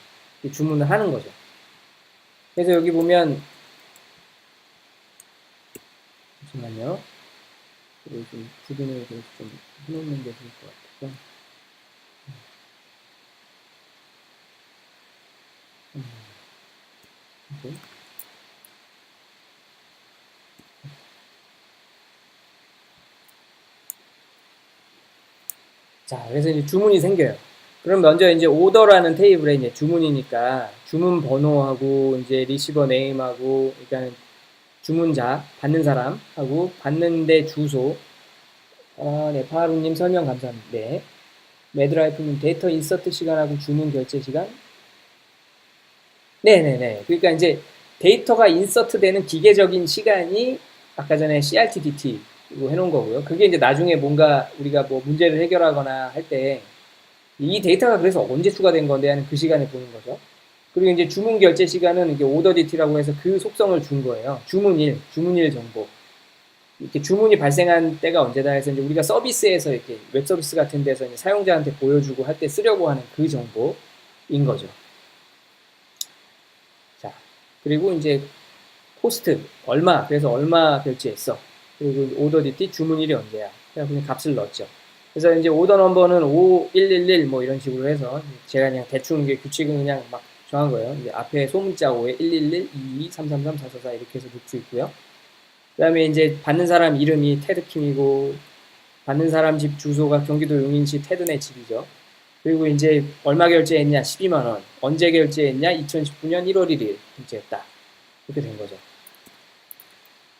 주문을 하는 거죠. 그래서 여기 보면 잠시만요. 그리고 좀 구분을 좀 해놓는 게 좋을 것 같아요. 자, 그래서 이제 주문이 생겨요. 그럼 먼저 이제 오더라는 테이블에 이제 주문이니까 주문 번호하고 이제 리시버 네임하고 그러니까 주문자 받는 사람하고 받는데 주소. 네, 파하루님 설명 감사합니다. 네. 매드라이프님 데이터 인서트 시간하고 주문 결제 시간. 네네네. 그러니까 이제 데이터가 인서트 되는 기계적인 시간이 아까 전에 CRT-DT 로 해놓은 거고요. 그게 이제 나중에 뭔가 우리가 뭐 문제를 해결하거나 할 때 이 데이터가 그래서 언제 추가된 건데 하는 그 시간에 보는 거죠. 그리고 이제 주문 결제 시간은 이게 오더 DT라고 해서 그 속성을 준 거예요. 주문일 정보. 이렇게 주문이 발생한 때가 언제다 해서 이제 우리가 서비스에서 이렇게 웹 서비스 같은 데서 이제 사용자한테 보여주고 할 때 쓰려고 하는 그 정보인 거죠. 자, 그리고 이제 코스트 얼마, 그래서 얼마 결제했어. 그리고 오더 DT 주문일이 언제야. 그냥 값을 넣었죠. 그래서 이제 오더 넘버는 5111 뭐 이런 식으로 해서 제가 그냥 대충 이게 규칙은 그냥 막 정한 거예요. 이제 앞에 소문자 5에 111, 22, 333, 444 이렇게 해서 넣을 수 있고요. 그 다음에 이제 받는 사람 이름이 테드킴이고 받는 사람 집 주소가 경기도 용인시 테드네 집이죠. 그리고 이제 얼마 결제했냐 12만원. 언제 결제했냐 2019년 1월 1일 결제했다. 이렇게 된 거죠.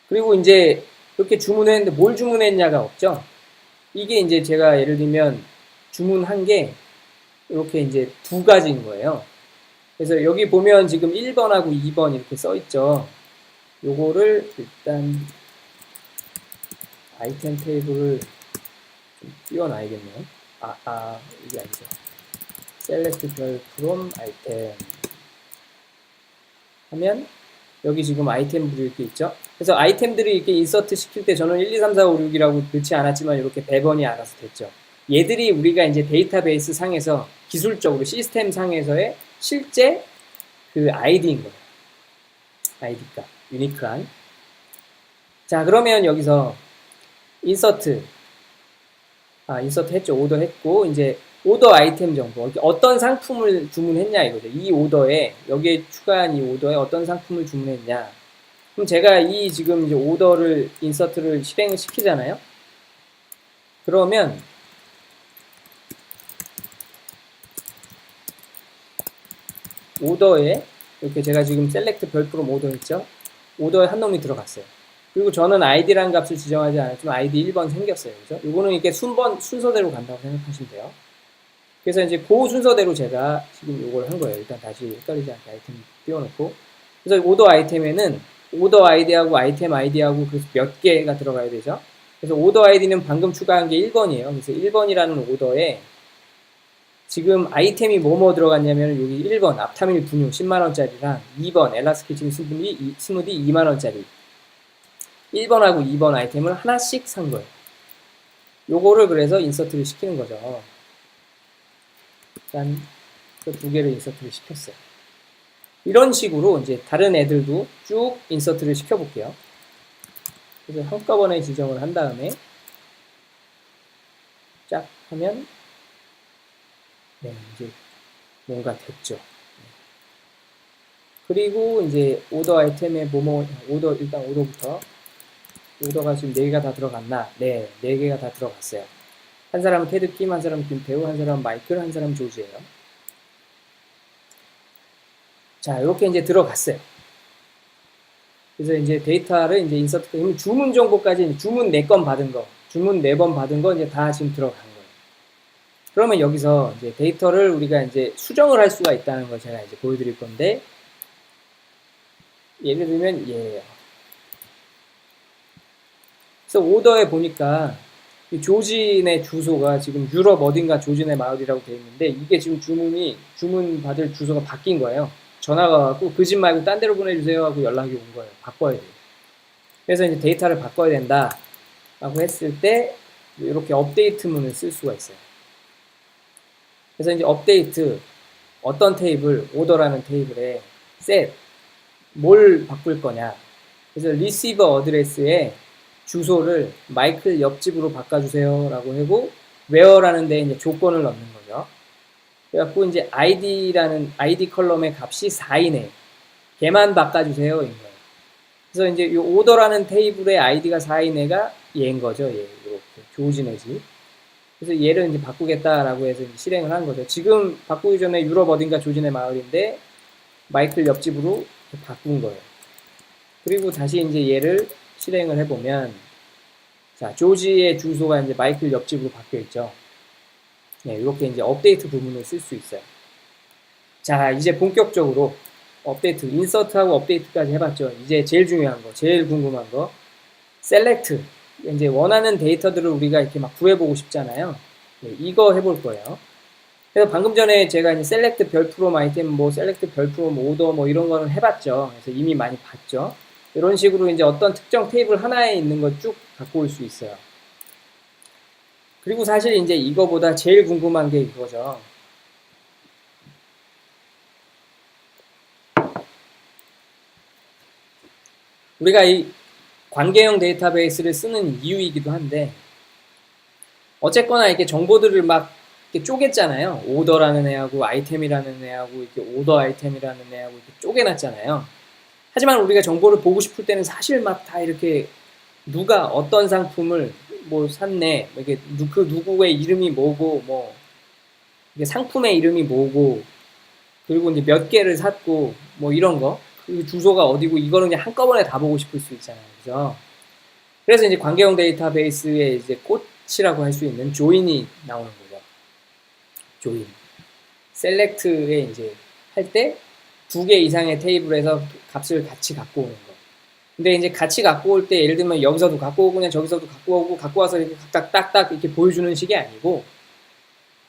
그리고 이제 이렇게 주문했는데 뭘 주문했냐가 없죠. 이게 이제 제가 예를 들면 주문한 게 이렇게 이제 2가지인 거예요. 그래서 여기 보면 지금 1번하고 2번 이렇게 써 있죠. 요거를 일단 아이템 테이블을 좀 띄워놔야겠네요. 이게 아니죠. 셀렉트 별 from 아이템 하면 여기 지금 아이템들이 이렇게 있죠. 그래서 아이템들이 이렇게 인서트 시킬 때 저는 1, 2, 3, 4, 5, 6이라고 넣지 않았지만 이렇게 배번이 알아서 됐죠. 얘들이 우리가 이제 데이터베이스 상에서 기술적으로 시스템 상에서의 실제 그 아이디인 거예요. 아이디 값, 유니크한. 자, 그러면 여기서 인서트 했죠. 오더 했고 이제 오더 아이템 정보, 어떤 상품을 주문했냐 이거죠. 이 오더에, 여기에 추가한 이 오더에 어떤 상품을 주문했냐. 그럼 제가 이 지금 이제 오더를, 인서트를 실행을 시키잖아요. 그러면, 오더에, 이렇게 제가 지금 셀렉트 별프롬 오더 했죠. 오더에 한 놈이 들어갔어요. 그리고 저는 아이디라는 값을 지정하지 않았지만 아이디 1번 생겼어요. 그죠? 이거는 이렇게 순서대로 간다고 생각하시면 돼요. 그래서 이제 그 순서대로 제가 지금 이걸 한 거예요. 일단 다시 헷갈리지 않게 아이템 띄워놓고. 그래서 오더 아이템에는 오더 아이디하고 아이템 아이디하고 그래서 몇 개가 들어가야 되죠. 그래서 오더 아이디는 방금 추가한 게 1번이에요. 그래서 1번이라는 오더에 지금 아이템이 뭐뭐 들어갔냐면 여기 1번 앞타밀 분유 10만원짜리랑 2번 엘라스키친 스무디 2만원짜리 1번하고 2번 아이템을 하나씩 산 거예요. 요거를 그래서 인서트를 시키는 거죠. 일단 그 2개를 인서트를 시켰어요. 이런 식으로 이제 다른 애들도 쭉 인서트를 시켜볼게요. 그래서 한꺼번에 지정을 한 다음에 쫙 하면 네, 이제 뭔가 됐죠. 그리고 이제 오더 아이템에 일단 오더부터 오더가 지금 4개가 다 들어갔나? 네, 4개가 다 들어갔어요. 한 사람은 테드킴, 한 사람은 김태우, 한 사람은 마이클, 한 사람은 조지예요. 자, 이렇게 이제 들어갔어요. 그래서 이제 데이터를 이제 인서트, 주문 정보까지 주문 4건 받은 거, 주문 4번 받은 거 이제 다 지금 들어간 거예요. 그러면 여기서 이제 데이터를 우리가 이제 수정을 할 수가 있다는 걸 제가 이제 보여드릴 건데, 예를 들면, 그래서 오더에 보니까 조진의 주소가 지금 유럽 어딘가 조진의 마을이라고 되어 있는데 이게 지금 주문 받을 주소가 바뀐 거예요. 전화가 와갖고 그 집 말고 딴 데로 보내주세요 하고 연락이 온 거예요. 바꿔야 돼요. 그래서 이제 데이터를 바꿔야 된다 라고 했을 때 이렇게 업데이트 문을 쓸 수가 있어요. 그래서 이제 업데이트 어떤 테이블, 오더라는 테이블에 set 뭘 바꿀 거냐. 그래서 리시버 어드레스에 주소를 마이클 옆집으로 바꿔주세요 라고 하고 where라는 데 이제 조건을 넣는 거죠. 그래갖고 이제 id라는 ID 컬럼의 값이 4이네. 걔만 바꿔주세요 인 거예요. 그래서 이제 이 오더라는 테이블의 id가 4인 애가 얘인 거죠. 얘 이렇게 조지네지. 그래서 얘를 이제 바꾸겠다라고 해서 이제 실행을 한 거죠. 지금 바꾸기 전에 유럽 어딘가 조지네 마을인데 마이클 옆집으로 바꾼 거예요. 그리고 다시 이제 얘를 실행을 해보면 자 조지의 주소가 이제 마이클 옆집으로 바뀌어 있죠. 네, 이렇게 이제 업데이트 부분을 쓸 수 있어요. 자 이제 본격적으로 업데이트, 인서트하고 업데이트까지 해봤죠. 이제 제일 중요한 거, 제일 궁금한 거, 셀렉트. 이제 원하는 데이터들을 우리가 이렇게 막 구해보고 싶잖아요. 네, 이거 해볼 거예요. 그래서 방금 전에 제가 이제 셀렉트 별 프롬 아이템, 뭐 셀렉트 별 프롬 오더 뭐 이런 거는 해봤죠. 그래서 이미 많이 봤죠. 이런 식으로 이제 어떤 특정 테이블 하나에 있는 거 쭉 갖고 올 수 있어요. 그리고 사실 이제 이거보다 제일 궁금한 게 이거죠. 우리가 이 관계형 데이터베이스를 쓰는 이유이기도 한데 어쨌거나 이렇게 정보들을 막 이렇게 쪼갰잖아요. 오더라는 애하고 아이템이라는 애하고 이렇게 오더 아이템이라는 애하고 이렇게 쪼개놨잖아요. 하지만 우리가 정보를 보고 싶을 때는 사실 막 다 이렇게 누가 어떤 상품을 뭐 샀네, 이게 그 누구의 이름이 뭐고 뭐 이게 상품의 이름이 뭐고 그리고 이제 몇 개를 샀고 뭐 이런 거, 그 주소가 어디고 이거는 그냥 한꺼번에 다 보고 싶을 수 있잖아요, 그죠? 그래서 이제 관계형 데이터베이스의 이제 꽃이라고 할 수 있는 조인이 나오는 거죠. 조인. 셀렉트에 이제 할 때 두 개 이상의 테이블에서 값을 같이 갖고 오는 거. 근데 이제 같이 갖고 올 때 예를 들면 여기서도 갖고 오고 그냥 저기서도 갖고 오고 갖고 와서 이렇게 각각 딱딱 이렇게 보여주는 식이 아니고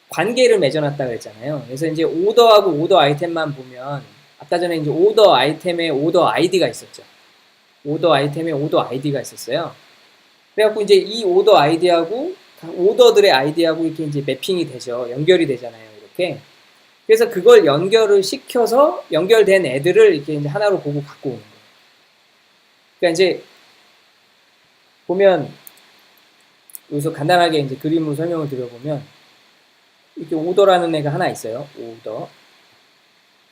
관계를 맺어놨다 그랬잖아요. 그래서 이제 오더하고 오더 아이템만 보면 아까 전에 이제 오더 아이템에 오더 아이디가 있었죠. 오더 아이템에 오더 아이디가 있었어요. 그래갖고 이제 이 오더 아이디하고 오더들의 아이디하고 이렇게 이제 매핑이 되죠. 연결이 되잖아요. 이렇게. 그래서 그걸 연결을 시켜서 연결된 애들을 이렇게 이제 하나로 보고 갖고 오는 거예요. 그러니까 이제 보면 여기서 간단하게 이제 그림으로 설명을 드려보면 이렇게 오더라는 애가 하나 있어요. 오더.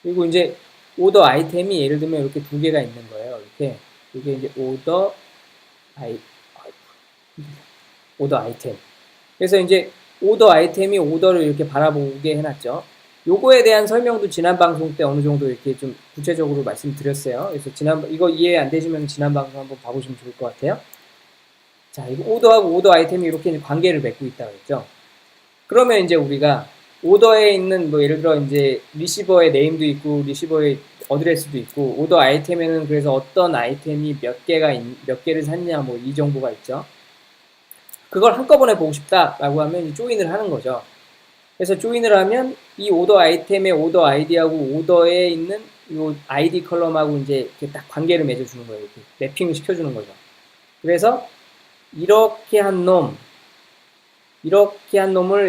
그리고 이제 오더 아이템이 예를 들면 이렇게 두 개가 있는 거예요. 이렇게 이게 이제 오더 아이템. 그래서 이제 오더 아이템이 오더를 이렇게 바라보게 해놨죠. 요거에 대한 설명도 지난 방송 때 어느 정도 이렇게 좀 구체적으로 말씀드렸어요. 그래서 이거 이해 안 되시면 지난 방송 한번 봐보시면 좋을 것 같아요. 자, 이거 오더하고 오더 아이템이 이렇게 이제 관계를 맺고 있다고 했죠. 그러면 이제 우리가 오더에 있는 뭐 예를 들어 이제 리시버의 네임도 있고 리시버의 어드레스도 있고 오더 아이템에는 그래서 어떤 아이템이 몇 개를 샀냐 뭐 이 정보가 있죠. 그걸 한꺼번에 보고 싶다라고 하면 조인을 하는 거죠. 그래서 조인을 하면 이 오더 아이템의 오더 아이디하고 오더에 있는 이 아이디 컬럼하고 이제 이렇게 딱 관계를 맺어주는 거예요. 이렇게 매핑을 시켜주는 거죠. 그래서 이렇게 한 놈을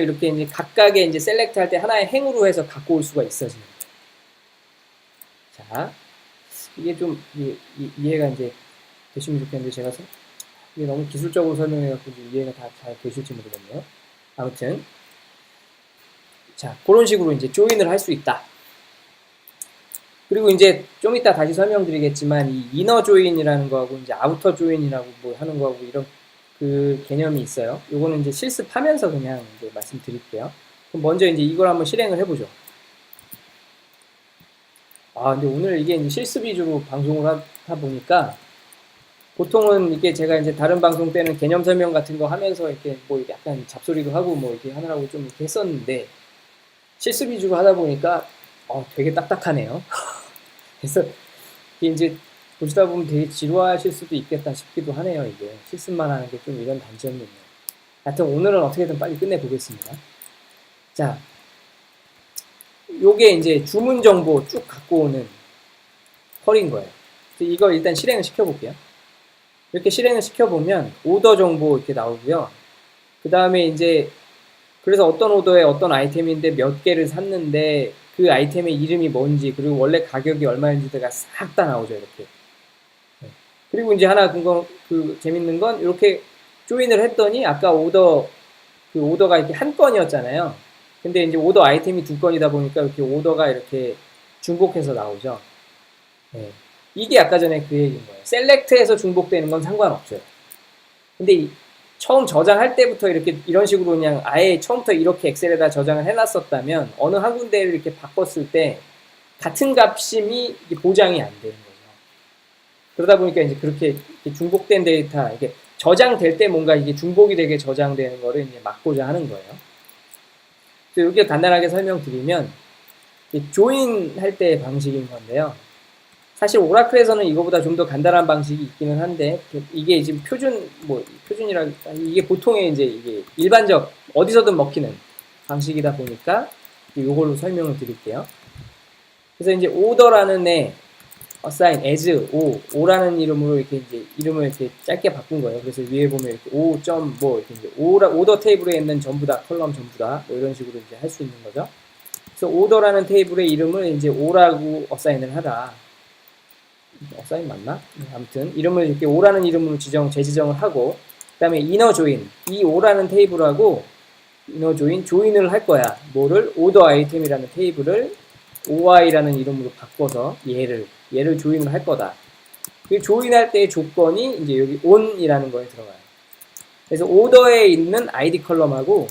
이렇게 이제 각각의 이제 셀렉트 할 때 하나의 행으로 해서 갖고 올 수가 있어지는 거예요. 자, 이게 좀 이해가 이제 되시면 좋겠는데 제가 이게 너무 기술적으로 설명해갖고 이해가 다 잘 되실지 모르겠네요. 아무튼 자, 그런 식으로 이제 조인을 할 수 있다. 그리고 이제 좀 이따 다시 설명드리겠지만 이 이너 조인이라는 거하고 이제 아우터 조인이라고 뭐 하는 거하고 이런 그 개념이 있어요. 요거는 이제 실습하면서 그냥 이제 말씀드릴게요. 그럼 먼저 이제 이걸 한번 실행을 해보죠. 근데 오늘 이게 이제 실습 위주로 방송을 하다 보니까 보통은 이게 제가 이제 다른 방송 때는 개념 설명 같은 거 하면서 이렇게 뭐 약간 잡소리도 하고 뭐 이렇게 하느라고 좀 이렇게 했었는데 실습 위주로 하다 보니까 되게 딱딱하네요. 그래서 이게 이제 보시다 보면 되게 지루하실 수도 있겠다 싶기도 하네요. 이게 실습만 하는 게 좀 이런 단점이 있네요. 하여튼 오늘은 어떻게든 빨리 끝내보겠습니다. 자, 요게 이제 주문 정보 쭉 갖고 오는 펄인 거예요. 이걸 일단 실행을 시켜볼게요. 이렇게 실행을 시켜보면 오더 정보 이렇게 나오고요. 그 다음에 이제 그래서 어떤 오더에 어떤 아이템인데 몇 개를 샀는데 그 아이템의 이름이 뭔지 그리고 원래 가격이 얼마인지가 싹 다 나오죠. 이렇게. 그리고 이제 하나 재밌는 건 이렇게 조인을 했더니 아까 그 오더가 이렇게 한 건이었잖아요. 근데 이제 오더 아이템이 두 건이다 보니까 이렇게 오더가 이렇게 중복해서 나오죠. 네. 이게 아까 전에 그 얘기인 거예요. 셀렉트에서 중복되는 건 상관없어요. 근데 처음 저장할 때부터 이렇게 이런 식으로 그냥 아예 처음부터 이렇게 엑셀에다 저장을 해놨었다면 어느 한 군데를 이렇게 바꿨을 때 같은 값임이 보장이 안 되는 거죠. 그러다 보니까 이제 그렇게 중복된 데이터, 이게 저장될 때 뭔가 이게 중복이 되게 저장되는 거를 이제 막고자 하는 거예요. 그래서 이렇게 간단하게 설명드리면 조인 할 때의 방식인 건데요. 사실 오라클에서는 이거보다 좀 더 간단한 방식이 있기는 한데 이게 지금 표준이라 이게 보통의 이제 이게 일반적 어디서든 먹히는 방식이다 보니까 이걸로 설명을 드릴게요. 그래서 이제 오더라는 애 assign as o라는 이름으로 이렇게 이제 이름을 이렇게 짧게 바꾼 거예요. 그래서 위에 보면 이렇게 이렇게 이제 오더 테이블에 있는 전부 다 컬럼 전부 다 뭐 이런 식으로 이제 할 수 있는 거죠. 그래서 오더라는 테이블의 이름을 이제 o라고 어사인을 하라. 어사인 맞나? 아무튼 이름을 이렇게 오라는 이름으로 재지정을 하고 그다음에 inner join 이 오라는 테이블하고 inner join 조인을 할 거야. 뭐를 오더 아이템이라는 테이블을 OI라는 이름으로 바꿔서 얘를 조인을 할 거다. 그 조인할 때의 조건이 이제 여기 on이라는 거에 들어가요. 그래서 오더에 있는 ID 컬럼하고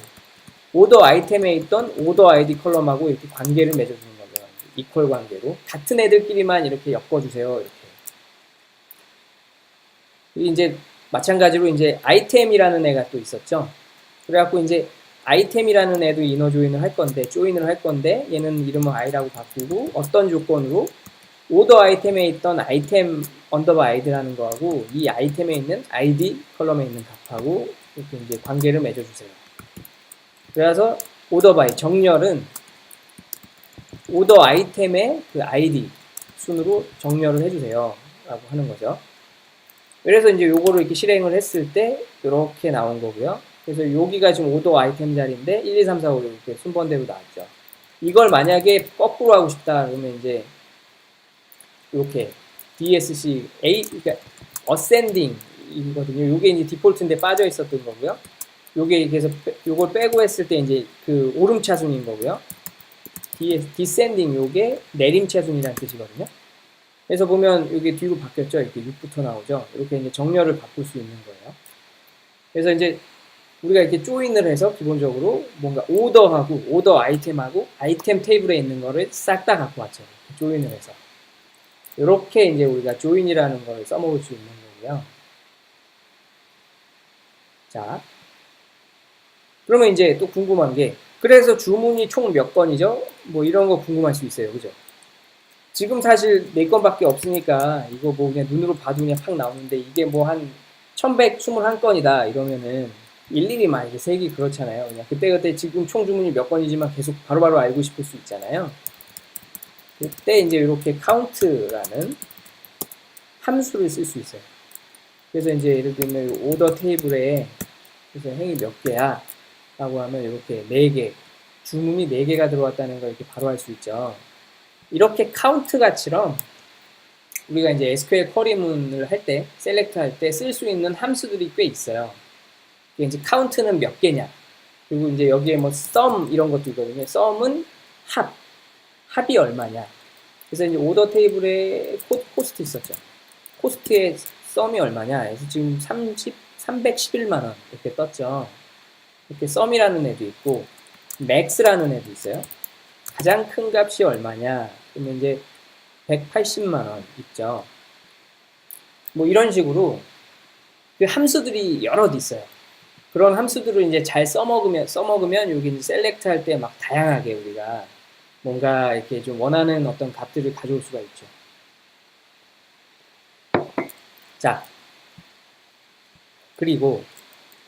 오더 아이템에 있던 오더 ID 컬럼하고 이렇게 관계를 맺어주는 거죠. 이퀄 관계로 같은 애들끼리만 이렇게 엮어주세요. 이렇게. 그리고 이제 마찬가지로 이제 아이템이라는 애가 또 있었죠. 그래갖고 이제 아이템이라는 애도 이너 조인을 할 건데 얘는 이름을 i라고 바꾸고 어떤 조건으로 오더 아이템에 있던 아이템 언더바 아이디라는 거하고 이 아이템에 있는 id 컬럼에 있는 값하고 이렇게 이제 관계를 맺어주세요. 그래서 오더 바이 정렬은 오더 아이템의 그 id 순으로 정렬을 해주세요 라고 하는 거죠. 그래서 이제 요거를 이렇게 실행을 했을 때 이렇게 나온 거고요. 그래서 여기가 지금 오더 아이템 자리인데 1, 2, 3, 4, 5 이렇게 순번대로 나왔죠. 이걸 만약에 거꾸로 하고 싶다 그러면 이제 이렇게 DSC A 그러니까 ascending이거든요. 요게 이제 디폴트인데 빠져 있었던 거고요. 요게 그래서 요걸 빼고 했을 때 이제 그 오름차순인 거고요. descending 요게 내림차순이라는 뜻이거든요. 그래서 보면 여기 뒤로 바뀌었죠. 이렇게 6부터 나오죠. 이렇게 이제 정렬을 바꿀 수 있는 거예요. 그래서 이제 우리가 이렇게 조인을 해서 기본적으로 뭔가 오더 아이템하고 아이템 테이블에 있는 거를 싹 다 갖고 왔죠. 조인을 해서. 이렇게 이제 우리가 조인이라는 걸 써먹을 수 있는 거고요. 자. 그러면 이제 또 궁금한 게, 그래서 주문이 총 몇 건이죠? 뭐 이런 거 궁금할 수 있어요. 그죠? 지금 사실 4건밖에 없으니까 이거 뭐 그냥 눈으로 봐도 그냥 팍 나오는데 이게 뭐 한 1121건이다 이러면은 일일이 막 이렇게 세기 그렇잖아요. 그냥 그때그때 지금 총 주문이 몇 건이지만 계속 바로바로 알고 싶을 수 있잖아요. 그때 이제 이렇게 count라는 함수를 쓸 수 있어요. 그래서 이제 예를 들면 오더 테이블에 그래서 행위 몇 개야 라고 하면 이렇게 4개 주문이 4개가 들어왔다는 걸 이렇게 바로 할 수 있죠. 이렇게 카운트 가처럼 우리가 이제 SQL 쿼리문을 할 때, 셀렉트 할 때 쓸 수 있는 함수들이 꽤 있어요. 이게 이제 카운트는 몇 개냐. 그리고 이제 여기에 뭐 sum 이런 것도 있거든요. sum은 합이 얼마냐. 그래서 이제 오더 테이블에 코스트 있었죠. 코스트의 sum이 얼마냐. 그래서 지금 311만 원 이렇게 떴죠. 이렇게 sum이라는 애도 있고 max라는 애도 있어요. 가장 큰 값이 얼마냐? 그러면 이제 180만 원 있죠. 뭐 이런 식으로 그 함수들이 여럿 있어요. 그런 함수들을 이제 잘 써먹으면 여기 이제 셀렉트 할 때 막 다양하게 우리가 뭔가 이렇게 좀 원하는 어떤 값들을 가져올 수가 있죠. 자, 그리고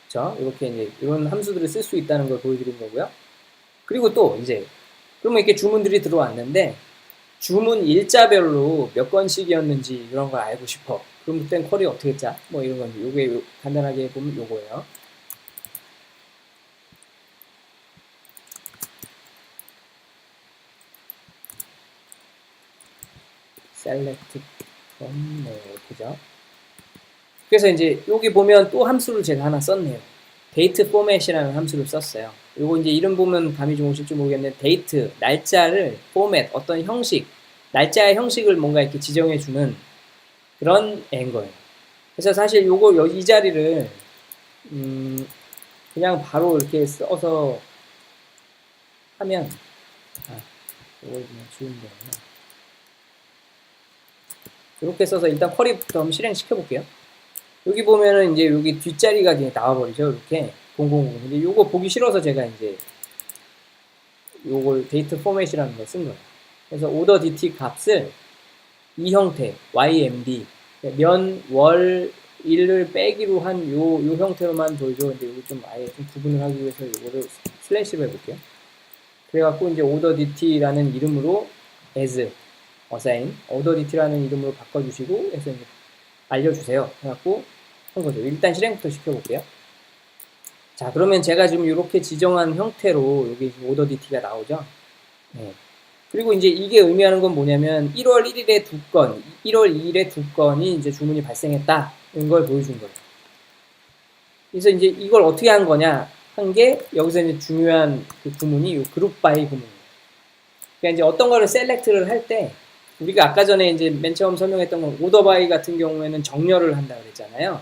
그렇죠? 이렇게 이제 이런 함수들을 쓸 수 있다는 걸 보여드린 거고요. 그리고 또 이제 그러면 이렇게 주문들이 들어왔는데 주문 일자별로 몇 건씩이었는지 이런 걸 알고 싶어. 그럼 그땐 쿼리 어떻게 짜? 뭐 이런 건데 요게 간단하게 보면 요거예요. select from 뭐 이렇게죠. 그래서 이제 여기 보면 또 함수를 제가 하나 썼네요. date format이라는 함수를 썼어요. 요거 이제 이름 보면 감이 좀 오실지 모르겠는데 date 날짜를 format 어떤 형식 날짜의 형식을 뭔가 이렇게 지정해 주는 그런 애인 거예요. 그래서 사실 요거 이 자리를 그냥 바로 이렇게 써서 하면 요걸 그냥 지우면 되구나. 이렇게 써서 일단 쿼리부터 한번 실행시켜 볼게요. 여기 보면은 이제 여기 뒷자리가 그냥 나와버리죠. 이렇게 000. 근데 요거 보기 싫어서 제가 이제 요걸 데이트 포맷이라는 걸 쓴 거예요. 그래서 오더 dt 값을 이 형태 ymd 면, 월, 일을 빼기로 한 요 형태로만 보여줘. 근데 여기 좀 아예 좀 구분을 하기 위해서 요거를 슬래시로 해볼게요. 그래갖고 이제 오더 dt라는 이름으로 as assign 오더 dt라는 이름으로 바꿔주시고 해서 이제 알려주세요. 해갖고 한 거죠. 일단 실행부터 시켜볼게요. 자, 그러면 제가 지금 이렇게 지정한 형태로 여기 오더 dt가 나오죠. 네. 그리고 이제 이게 의미하는 건 뭐냐면 1월 1일에 2건, 1월 2일에 2건이 이제 주문이 발생했다는 걸 보여준 거예요. 그래서 이제 이걸 어떻게 한 거냐 한 게 여기서 이제 중요한 그 구문이 이 그룹 바이 구문이에요. 그러니까 이제 어떤 거를 셀렉트를 할 때 우리가 아까 전에 이제 맨 처음 설명했던 건 오더 바이 같은 경우에는 정렬을 한다 그랬잖아요.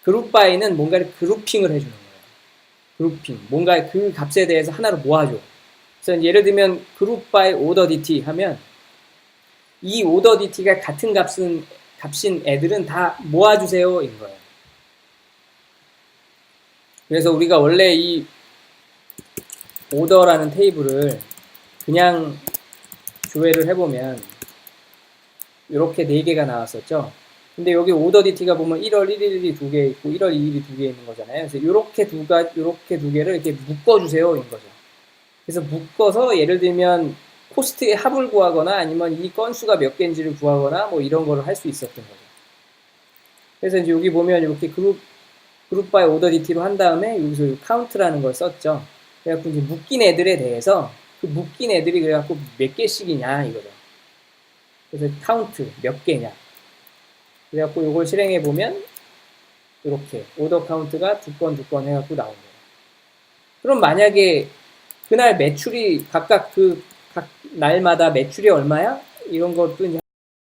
그룹 바이는 뭔가를 그룹핑을 해주는 거예요. 그룹핑. 뭔가 그 값에 대해서 하나로 모아줘. 그래서 예를 들면 그룹 바이 오더 dt 하면 이 오더 dt가 같은 값인 애들은 다 모아주세요 인 거예요. 그래서 우리가 원래 이 오더라는 테이블을 그냥 조회를 해보면 이렇게 4개가 나왔었죠. 근데 여기 오더 dt가 보면 1월 1일이 2개 있고 1월 2일이 2개 있는 거잖아요. 그래서 이렇게 두 개를 이렇게 묶어주세요 인 거죠. 그래서 묶어서 예를 들면 코스트의 합을 구하거나 아니면 이 건수가 몇 개인지를 구하거나 뭐 이런 거를 할 수 있었던 거죠. 그래서 이제 여기 보면 이렇게 그룹 바이 오더 dt로 한 다음에 여기서 카운트라는 걸 썼죠. 그래갖고 이제 묶인 애들에 대해서 그 묶인 애들이 그래갖고 몇 개씩이냐 이거죠. 그래서 카운트 몇 개냐. 그래갖고 이걸 실행해 보면 이렇게 오더 카운트가 2건 해갖고 나온 거예요. 그럼 만약에 그날 매출이 각각 각 날마다 매출이 얼마야? 이런 것도 이제